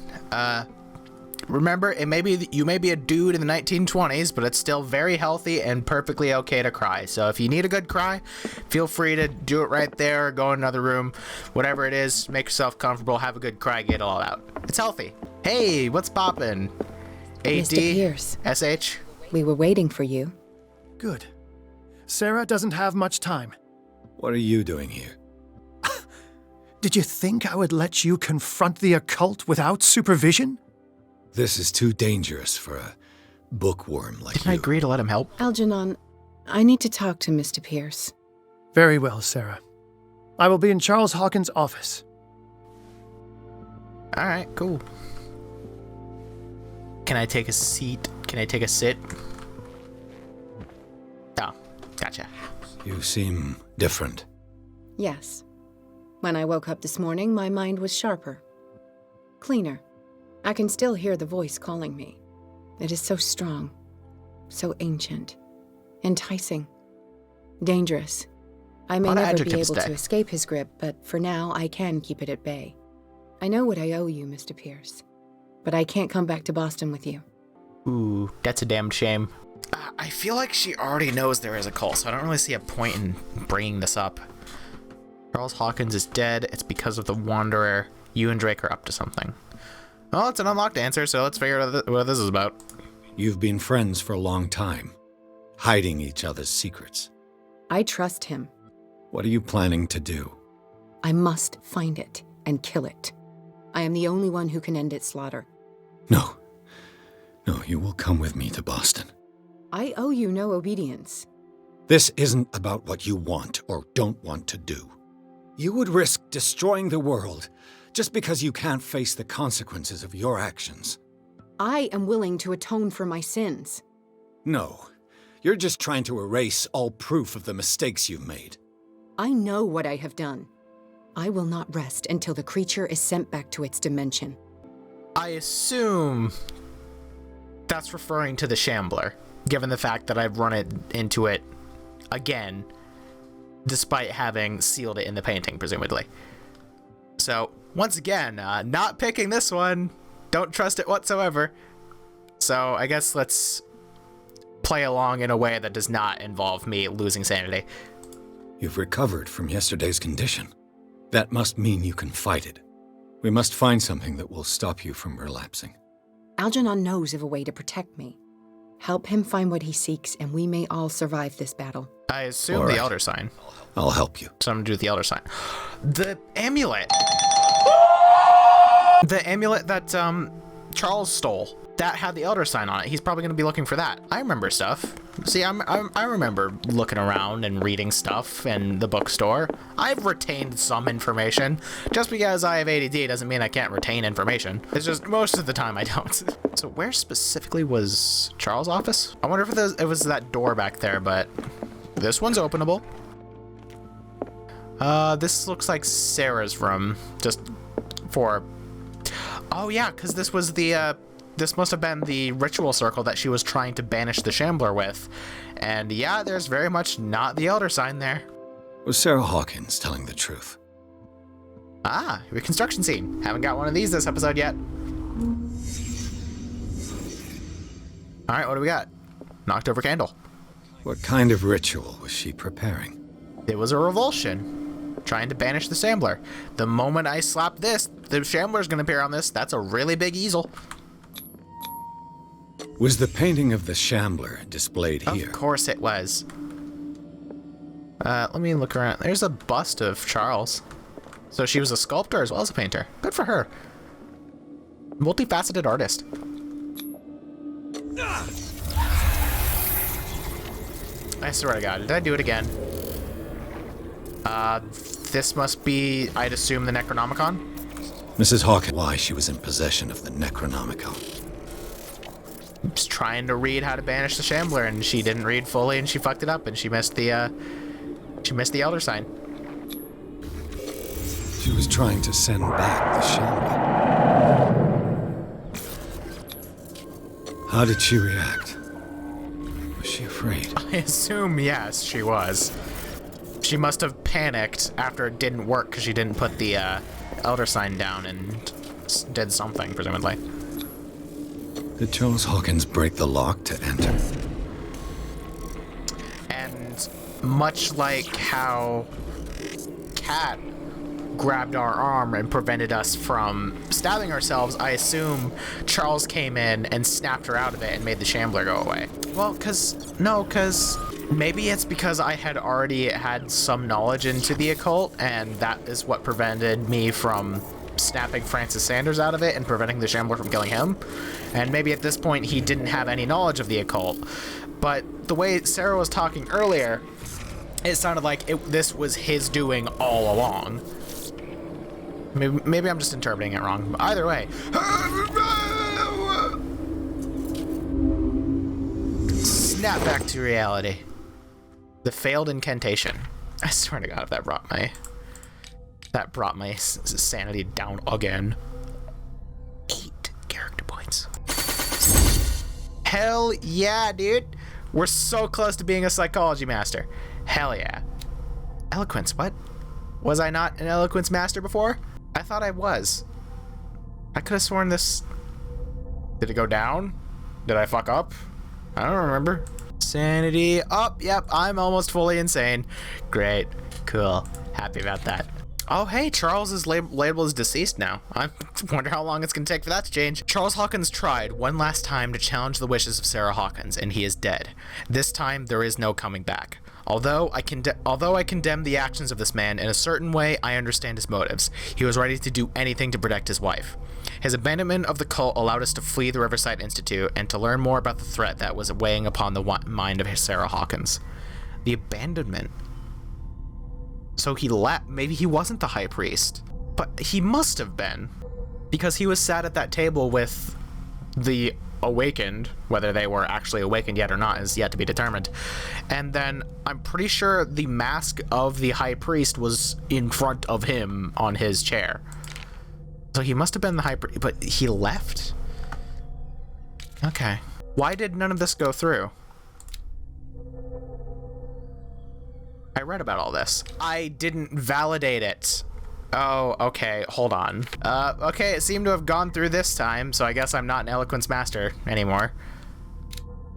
Remember, you may be a dude in the 1920s, but it's still very healthy and perfectly okay to cry. So if you need a good cry, feel free to do it right there, go in another room, whatever it is, make yourself comfortable, have a good cry, get it all out. It's healthy. Hey, what's poppin'? Mr. Pierce. SH? We were waiting for you. Good. Sarah doesn't have much time. What are you doing here? Did you think I would let you confront the occult without supervision? This is too dangerous for a bookworm like Didn't I agree to let him help? Algernon, I need to talk to Mr. Pierce. Very well, Sarah. I will be in Charles Hawkins' office. All right, cool. Can I take a seat? Can I take a sit? Oh, gotcha. You seem different. Yes. When I woke up this morning, my mind was sharper. Cleaner. I can still hear the voice calling me. It is so strong. So ancient. Enticing. Dangerous. I may never be able to escape his grip, but for now, I can keep it at bay. I know what I owe you, Mr. Pierce. But I can't come back to Boston with you. Ooh, that's a damned shame. I feel like she already knows there is a cult, so I don't really see a point in bringing this up. Charles Hawkins is dead. It's because of the Wanderer. You and Drake are up to something. Well, it's an unlocked answer, so let's figure out what this is about. You've been friends for a long time, hiding each other's secrets. I trust him. What are you planning to do? I must find it and kill it. I am the only one who can end its slaughter. No. No, you will come with me to Boston. I owe you no obedience. This isn't about what you want or don't want to do. You would risk destroying the world just because you can't face the consequences of your actions. I am willing to atone for my sins. No, you're just trying to erase all proof of the mistakes you've made. I know what I have done. I will not rest until the creature is sent back to its dimension. I assume that's referring to the Shambler, given the fact that I've run it into it again, despite having sealed it in the painting, presumably. So, once again, not picking this one. Don't trust it whatsoever. So, I guess let's play along in a way that does not involve me losing sanity. You've recovered from yesterday's condition. That must mean you can fight it. We must find something that will stop you from relapsing. Algernon knows of a way to protect me. Help him find what he seeks, and we may all survive this battle. I assume the Elder Sign. I'll help you. Something to do with the Elder Sign. The amulet. The amulet that Charles stole. That had the Elder Sign on it. He's probably going to be looking for that. I remember stuff. See, I remember looking around and reading stuff in the bookstore. I've retained some information. Just because I have ADD doesn't mean I can't retain information. It's just most of the time I don't. So where specifically was Charles' office? I wonder if it was that door back there, but this one's openable. This looks like Sarah's room. Just for... Oh yeah, because this was the... This must have been the ritual circle that she was trying to banish the Shambler with. And yeah, there's very much not the Elder Sign there. Was Sarah Hawkins telling the truth? Ah, reconstruction scene. Haven't got one of these this episode yet. Alright, what do we got? Knocked over candle. What kind of ritual was she preparing? It was a revulsion. Trying to banish the Shambler. The moment I slap this, the Shambler's gonna appear on this. That's a really big easel. Was the painting of the Shambler displayed here? Of course it was. Let me look around. There's a bust of Charles. So she was a sculptor as well as a painter. Good for her. Multifaceted artist. I swear to God, did I do it again? This must be, I'd assume, the Necronomicon? Mrs. Hawkins, why she was in possession of the Necronomicon. Was trying to read how to banish the Shambler, and she didn't read fully, and she fucked it up, and she missed the Elder Sign. She was trying to send back the Shambler. How did she react? Was she afraid? I assume yes, she was. She must have panicked after it didn't work because she didn't put the Elder Sign down and did something, presumably. Did Charles Hawkins break the lock to enter? And much like how Kat grabbed our arm and prevented us from stabbing ourselves, I assume Charles came in and snapped her out of it and made the Shambler go away. Well, because maybe it's because I had already had some knowledge into the occult, and that is what prevented me from snapping Francis Sanders out of it and preventing the Shambler from killing him. And maybe at this point he didn't have any knowledge of the occult. But the way Sarah was talking earlier, it sounded like this was his doing all along. Maybe I'm just interpreting it wrong. But either way. Snap back to reality. The failed incantation. I swear to God, if that brought my sanity down again. 8 character points. Hell yeah, dude. We're so close to being a psychology master. Hell yeah. Eloquence, what? Was I not an eloquence master before? I thought I was. I could have sworn this... Did it go down? Did I fuck up? I don't remember. Sanity up. Yep, I'm almost fully insane. Great. Cool. Happy about that. Oh, hey, Charles is labeled as deceased now. I wonder how long it's going to take for that to change. Charles Hawkins tried one last time to challenge the wishes of Sarah Hawkins, and he is dead. This time, there is no coming back. Although I condemn the actions of this man in a certain way, I understand his motives. He was ready to do anything to protect his wife. His abandonment of the cult allowed us to flee the Riverside Institute and to learn more about the threat that was weighing upon the mind of Sarah Hawkins. The abandonment. So he left. Maybe he wasn't the high priest, but he must have been, because he was sat at that table with the awakened. Whether they were actually awakened yet or not is yet to be determined. And then I'm pretty sure the mask of the high priest was in front of him on his chair. So he must have been the high priest, but he left? Okay. Why did none of this go through? I read about all this. I didn't validate it. Oh, okay, hold on. Okay, it seemed to have gone through this time, so I guess I'm not an eloquence master anymore.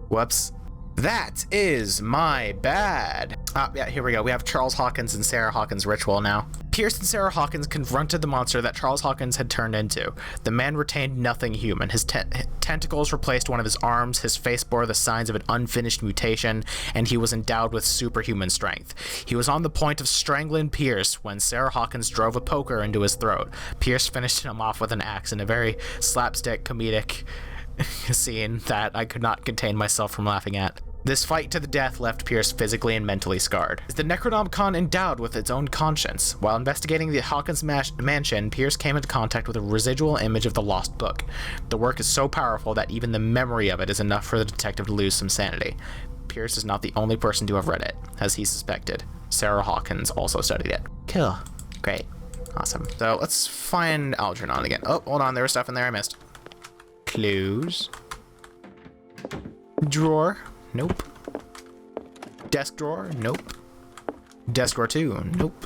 Whoops. That is my bad. Yeah, here we go. We have Charles Hawkins and Sarah Hawkins' ritual now. Pierce and Sarah Hawkins confronted the monster that Charles Hawkins had turned into. The man retained nothing human. His tentacles replaced one of his arms, his face bore the signs of an unfinished mutation, and he was endowed with superhuman strength. He was on the point of strangling Pierce when Sarah Hawkins drove a poker into his throat. Pierce finished him off with an axe in a very slapstick, comedic scene that I could not contain myself from laughing at. This fight to the death left Pierce physically and mentally scarred. Is the Necronomicon endowed with its own conscience? While investigating the Hawkins mansion, Pierce came into contact with a residual image of the lost book. The work is so powerful that even the memory of it is enough for the detective to lose some sanity. Pierce is not the only person to have read it, as he suspected. Sarah Hawkins also studied it. Cool. Great. Awesome. So let's find Algernon again. Oh, hold on. There was stuff in there I missed. Clues. Drawer. Nope. Desk drawer? Nope. Desk drawer 2? Nope.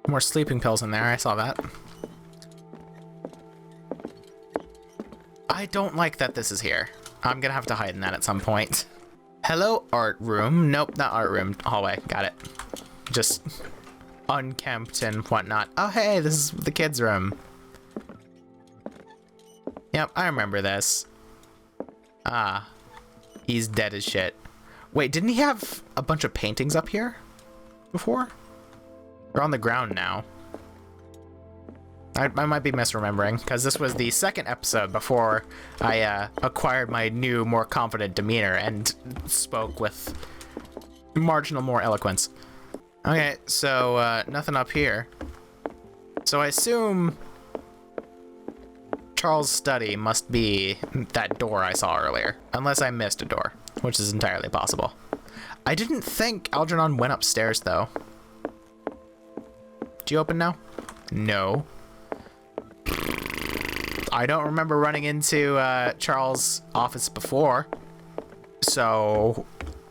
More sleeping pills in there, I saw that. I don't like that this is here. I'm gonna have to hide in that at some point. Hello, art room. Nope, not art room. Hallway, got it. Just unkempt and whatnot. Oh, hey, this is the kids' room. Yep, I remember this. Ah, he's dead as shit. Wait, didn't he have a bunch of paintings up here before? They're on the ground now. I might be misremembering, because this was the second episode before I acquired my new, more confident demeanor and spoke with marginal more eloquence. Okay, so nothing up here. So I assume Charles' study must be that door I saw earlier, unless I missed a door, which is entirely possible. I didn't think Algernon went upstairs, though. Did you open now? No. I don't remember running into Charles' office before, so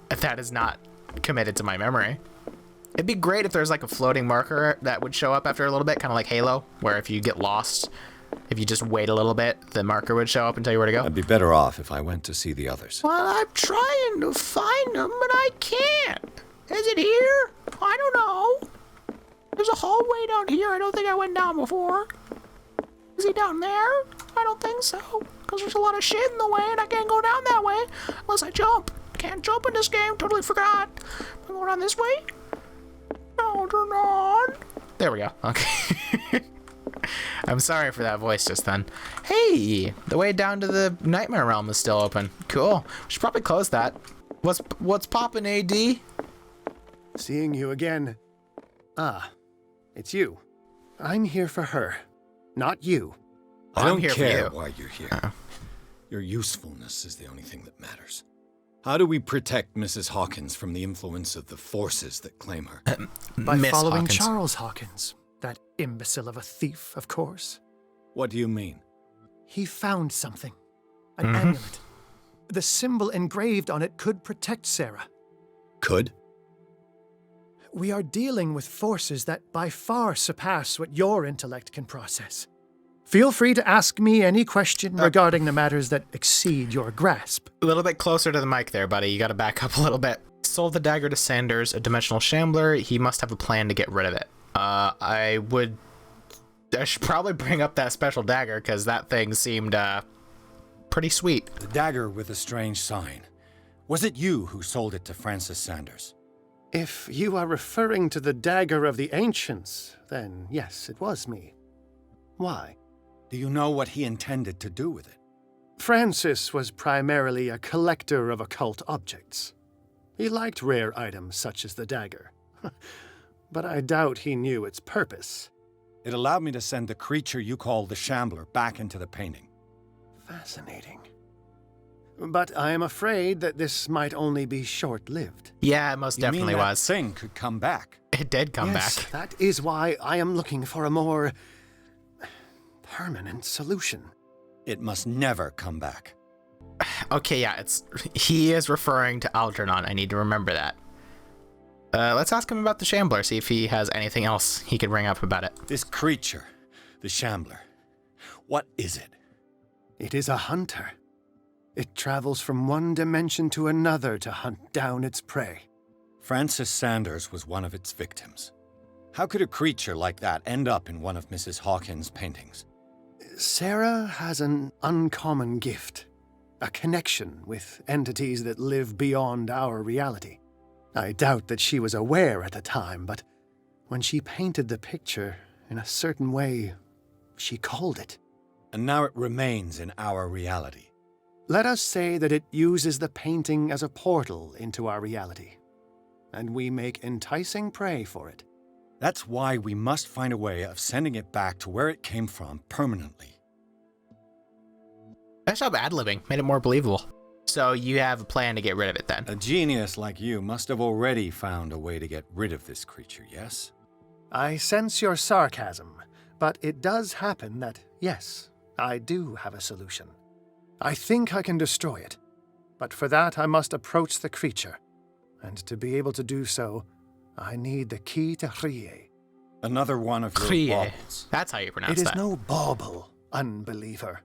that is not committed to my memory. It'd be great if there's like a floating marker that would show up after a little bit, kind of like Halo, where if you get lost, if you just wait a little bit, the marker would show up and tell you where to go. I'd be better off if I went to see the others. Well, I'm trying to find them, but I can't. Is it here? I don't know. There's a hallway down here. I don't think I went down before. Is he down there? I don't think so, because there's a lot of shit in the way and I can't go down that way unless I jump. Can't jump in this game. Totally forgot. I'm going down this way. Algernon. There we go. Okay. I'm sorry for that voice just then. Hey, the way down to the Nightmare Realm is still open. Cool. We should probably close that. What's poppin', AD? Seeing you again. Ah, it's you. I'm here for her, not you. I I'm don't here for care you. why you're here. Uh-oh. Your usefulness is the only thing that matters. How do we protect Mrs. Hawkins from the influence of the forces that claim her? By Miss following Hawkins. Charles Hawkins, that imbecile of a thief, of course. What do you mean? He found something. An amulet. The symbol engraved on it could protect Sarah. Could? We are dealing with forces that by far surpass what your intellect can process. Feel free to ask me any question regarding the matters that exceed your grasp. A little bit closer to the mic there, buddy. You gotta back up a little bit. Sold the dagger to Sanders, a dimensional shambler. He must have a plan to get rid of it. I should probably bring up that special dagger, because that thing seemed, pretty sweet. The dagger with a strange sign. Was it you who sold it to Francis Sanders? If you are referring to the dagger of the ancients, then yes, it was me. Why? Do you know what he intended to do with it? Francis was primarily a collector of occult objects. He liked rare items such as the dagger. But I doubt he knew its purpose. It allowed me to send the creature you call the Shambler back into the painting. Fascinating. But I am afraid that this might only be short-lived. Yeah, it most definitely you mean was. that thing could come back? It did come Yes, back. that is why I am looking for a more permanent solution. It must never come back. Okay, yeah, he is referring to Algernon. I need to remember that. Let's ask him about the Shambler, see if he has anything else he could bring up about it. This creature, the Shambler, what is it? It is a hunter. It travels from one dimension to another to hunt down its prey. Francis Sanders was one of its victims. How could a creature like that end up in one of Mrs. Hawkins' paintings? Sarah has an uncommon gift. A connection with entities that live beyond our reality. I doubt that she was aware at the time, but when she painted the picture, in a certain way, she called it. And now it remains in our reality. Let us say that it uses the painting as a portal into our reality, and we make enticing prey for it. That's why we must find a way of sending it back to where it came from permanently. Nice job ad-libbing. Made it more believable. So you have a plan to get rid of it then? A genius like you must have already found a way to get rid of this creature, yes? I sense your sarcasm, but it does happen that, yes, I do have a solution. I think I can destroy it, but for that I must approach the creature, and to be able to do so, I need the key to Rie. Another one of your Rie. baubles. That's how you pronounce It is that. no bauble, unbeliever.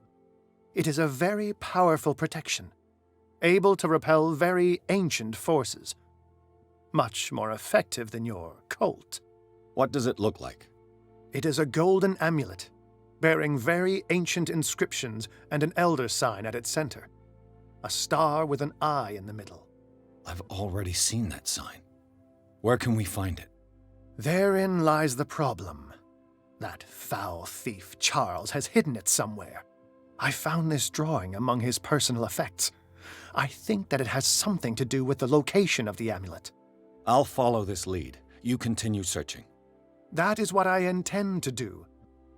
It is a very powerful protection, able to repel very ancient forces. Much more effective than your cult. What does it look like? It is a golden amulet, bearing very ancient inscriptions and an elder sign at its center. A star with an eye in the middle. I've already seen that sign. Where can we find it? Therein lies the problem. That foul thief Charles has hidden it somewhere. I found this drawing among his personal effects. I think that it has something to do with the location of the amulet. I'll follow this lead. You continue searching. That is what I intend to do.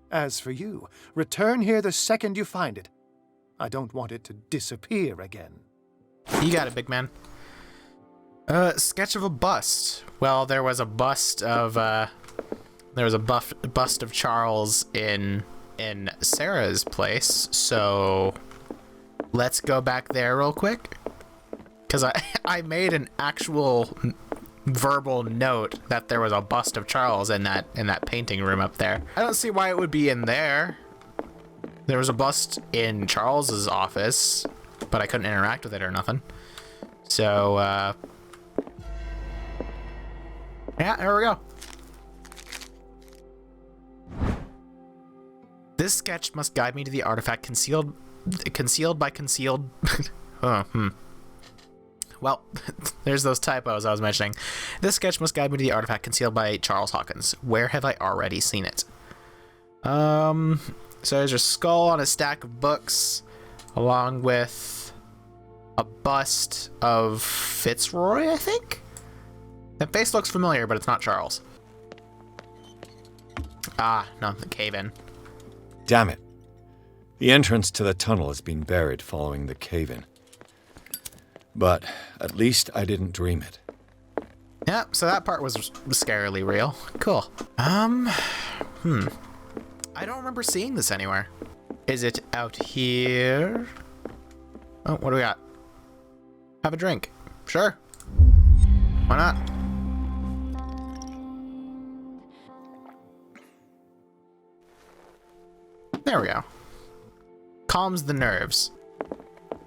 As for you, return here the second you find it. I don't want it to disappear again. You got it, big man. Sketch of a bust. Well, there was a bust of bust of Charles in Sarah's place. So let's go back there real quick, because I made an actual verbal note that there was a bust of Charles in that painting room up there. I don't see why it would be in there. There was a bust in Charles's office, but I couldn't interact with it or nothing. So yeah, there we go. This sketch must guide me to the artifact concealed by concealed. Well, there's those typos I was mentioning. This sketch must guide me to the artifact concealed by Charles Hawkins. Where have I already seen it? So there's a skull on a stack of books, along with a bust of Fitzroy, I think? That face looks familiar, but it's not Charles. Ah, no, the cave-in. Damn it. The entrance to the tunnel has been buried following the cave-in. But at least I didn't dream it. Yeah, so that part was scarily real. Cool. I don't remember seeing this anywhere. Is it out here? Oh, what do we got? Have a drink. Sure. Why not? There we go. Calms the nerves.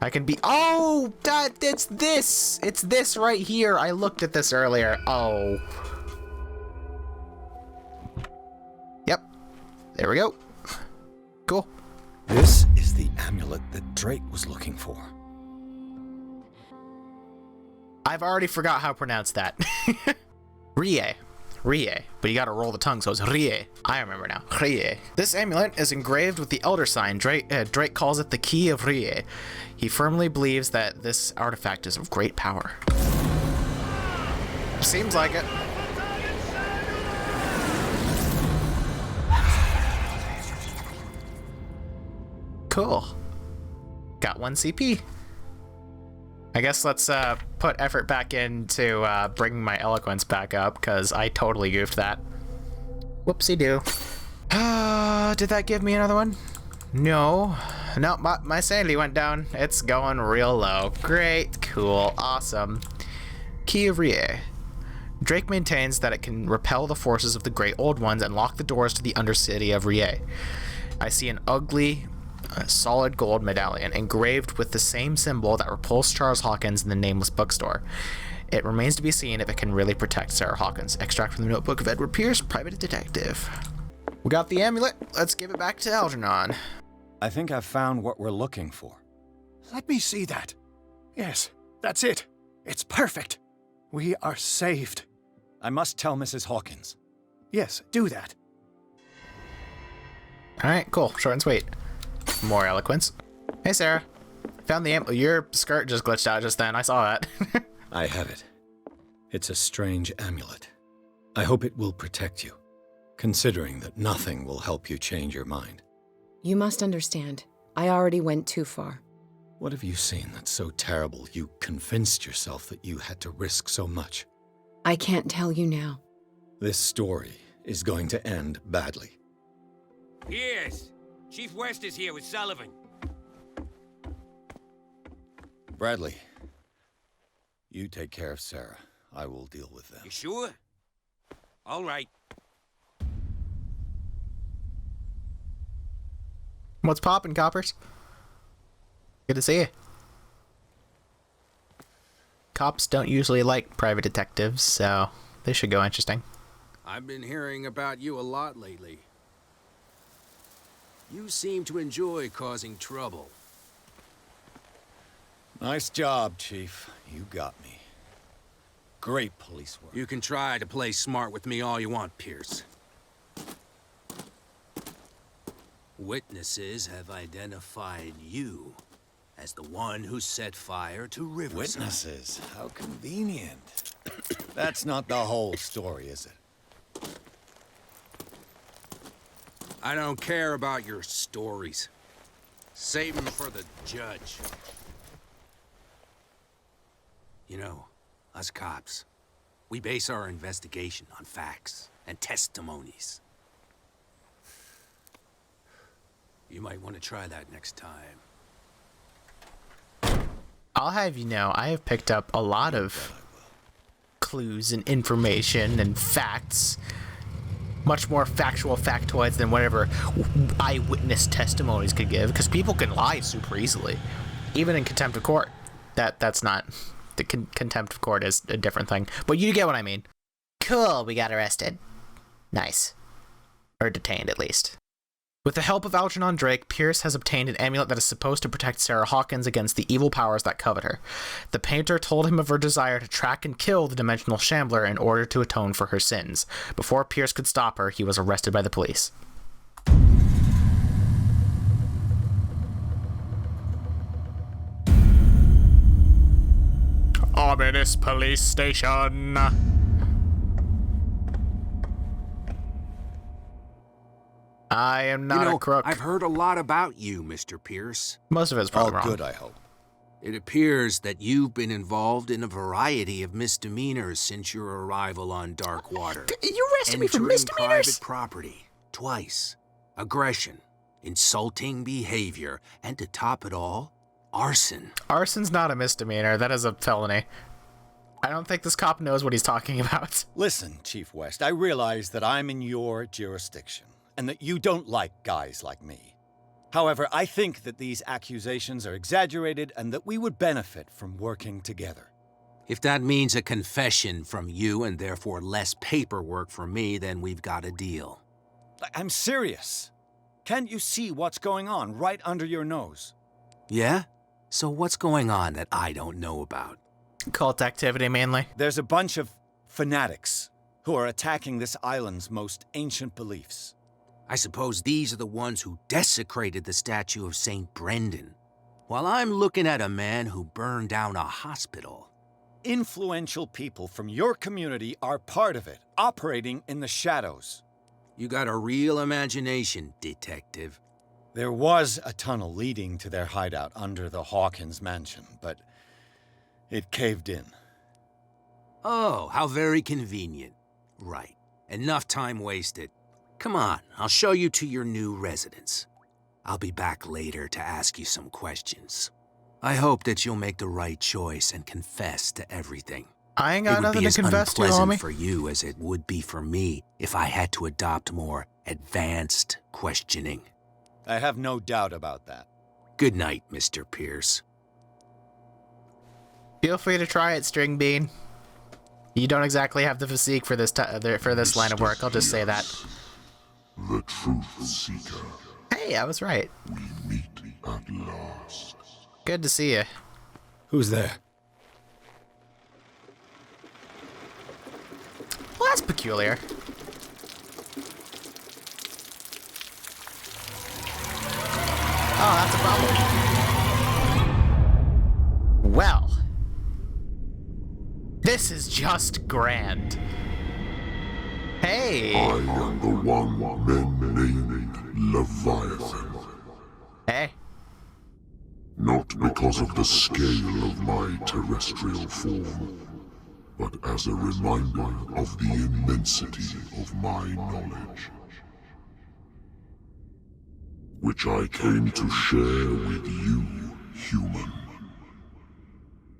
I can be— oh, it's this! It's this right here. I looked at this earlier. Oh. Yep. There we go. Cool. This is the amulet that Drake was looking for. I've already forgot how to pronounce that. Rie. Rie. But you gotta roll the tongue, so it's Rie. I remember now. Rie. This amulet is engraved with the Elder Sign. Drake calls it the Key of Rie. He firmly believes that this artifact is of great power. Seems like it. Cool. Got 1 CP. I guess let's put effort back into bringing my eloquence back up, because I totally goofed that. Whoopsie-doo. Did that give me another one? No. No, my sanity went down. It's going real low. Great, cool, awesome. Key of Rie. Drake maintains that it can repel the forces of the Great Old Ones and lock the doors to the Undercity of Rie. I see an ugly, solid gold medallion engraved with the same symbol that repulsed Charles Hawkins in the Nameless bookstore. It remains to be seen if it can really protect Sarah Hawkins. Extract from the notebook of Edward Pierce, private detective. We got the amulet. Let's give it back to Algernon. I think I've found what we're looking for. Let me see that. Yes, that's it. It's perfect. We are saved. I must tell Mrs. Hawkins. Yes, do that. Alright, cool. Short and sweet. More eloquence. Hey, Sarah. Found the amulet. Your skirt just glitched out just then. I saw that. I have it. It's a strange amulet. I hope it will protect you, considering that nothing will help you change your mind. You must understand. I already went too far. What have you seen that's so terrible you convinced yourself that you had to risk so much? I can't tell you now. This story is going to end badly. Yes. Chief West is here with Sullivan. Bradley, you take care of Sarah. I will deal with them. You sure? All right. What's poppin', coppers? Good to see you. Cops don't usually like private detectives, so this should go interesting. I've been hearing about you a lot lately. You seem to enjoy causing trouble. Nice job, Chief. You got me. Great police work. You can try to play smart with me all you want, Pierce. Witnesses have identified you as the one who set fire to Riverside. Witnesses? How convenient. That's not the whole story, is it? I don't care about your stories. Save them for the judge. You know, us cops, we base our investigation on facts and testimonies. You might want to try that next time. I'll have you know, I have picked up a lot of clues and information and facts. Much more factual factoids than whatever eyewitness testimonies could give, because people can lie super easily, even in contempt of court. That's not the contempt of court is a different thing, but you get what I mean. Cool, we got arrested. Nice, or detained at least. With the help of Algernon Drake, Pierce has obtained an amulet that is supposed to protect Sarah Hawkins against the evil powers that covet her. The painter told him of her desire to track and kill the dimensional shambler in order to atone for her sins. Before Pierce could stop her, he was arrested by the police. Ominous police station. I am not a crook. I've heard a lot about you, Mr. Pierce. Most of it's All probably wrong. good, I hope. It appears that you've been involved in a variety of misdemeanors since your arrival on Darkwater. You arrested me for Entering misdemeanors? private property twice, aggression, insulting behavior, and to top it all, arson. Arson's not a misdemeanor. That is a felony. I don't think this cop knows what he's talking about. Listen, Chief West, I realize that I'm in your jurisdiction, and that you don't like guys like me. However, I think that these accusations are exaggerated and that we would benefit from working together. If that means a confession from you and therefore less paperwork for me, then we've got a deal. I'm serious. Can't you see what's going on right under your nose? Yeah? So what's going on that I don't know about? Cult activity, mainly. There's a bunch of fanatics who are attacking this island's most ancient beliefs. I suppose these are the ones who desecrated the statue of St. Brendan, while I'm looking at a man who burned down a hospital. Influential people from your community are part of it, operating in the shadows. You got a real imagination, detective. There was a tunnel leading to their hideout under the Hawkins mansion, but it caved in. Oh, how very convenient. Right. Enough time wasted. Come on, I'll show you to your new residence. I'll be back later to ask you some questions. I hope that you'll make the right choice and confess to everything. I ain't got nothing to confess to, It would be as homie. unpleasant for you as it would be for me if I had to adopt more advanced questioning. I have no doubt about that. Good night, Mr. Pierce. Feel free to try it, String Bean. You don't exactly have the physique for this line of work. I'll just say that. The Truth Seeker. Hey, I was right. We meet at last. Good to see you. Who's there? Well, that's peculiar. Oh, that's a problem. Well, this is just grand. Hey. I am the one men named Leviathan. Hey. Not because of the scale of my terrestrial form, but as a reminder of the immensity of my knowledge, which I came to share with you, human.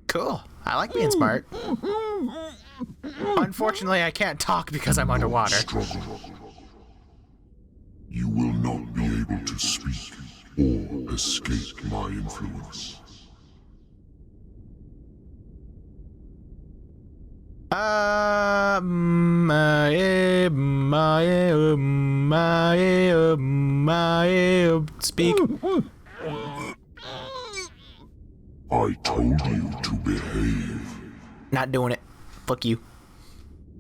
Cool. I like being smart. Unfortunately, I can't talk because I'm underwater. Struggle. You will not be able to speak or escape my influence. Speak. I told you to behave. Not doing it. Fuck you.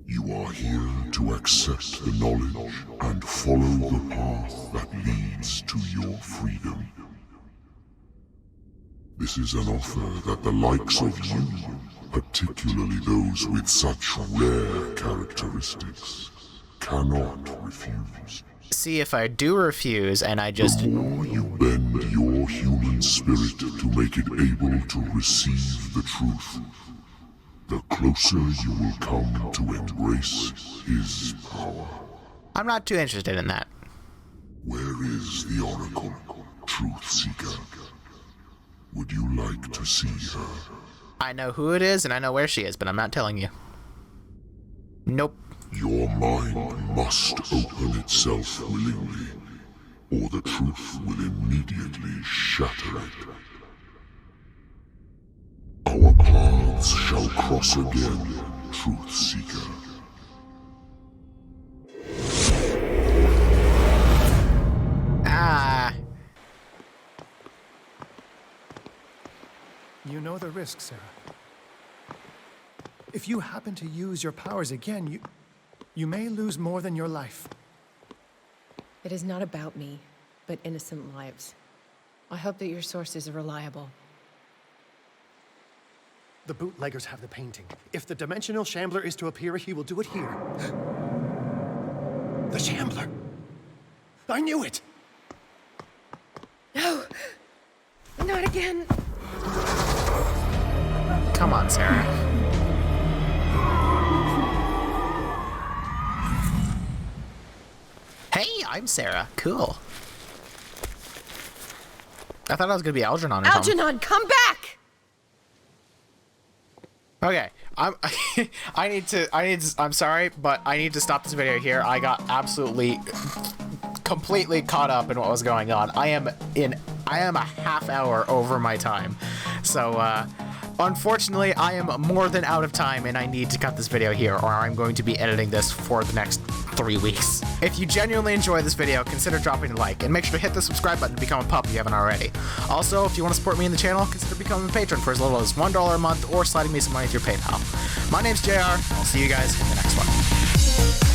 You are here to accept the knowledge and follow the path that leads to your freedom. This is an offer that the likes of you, particularly those with such rare characteristics, cannot refuse. See, if I do refuse and I just... The more you bend your human spirit to make it able to receive the truth, the closer you will come to embrace his power. I'm not too interested in that. Where is the Oracle, Truth Seeker? Would you like to see her? I know who it is and I know where she is, but I'm not telling you. Nope. Your mind must open itself willingly, or the truth will immediately shatter it. Our paths shall cross again, Truth Seeker. Ah. You know the risk, Sarah. If you happen to use your powers again, you may lose more than your life. It is not about me, but innocent lives. I hope that your sources are reliable. The bootleggers have the painting. If the Dimensional Shambler is to appear, he will do it here. The Shambler! I knew it! No! Not again! Come on, Sarah. Hey, I'm Sarah. Cool. I thought I was gonna be Algernon or something. Algernon, come back! Okay, I'm sorry, but I need to stop this video here. I got absolutely, completely caught up in what was going on. I am a half hour over my time. So, unfortunately, I am more than out of time and I need to cut this video here or I'm going to be editing this for the next 3 weeks. If you genuinely enjoy this video, consider dropping a like and make sure to hit the subscribe button to become a pup if you haven't already. Also, if you want to support me in the channel, consider becoming a patron for as little as $1 a month or sliding me some money through PayPal. My name's JR. I'll see you guys in the next one.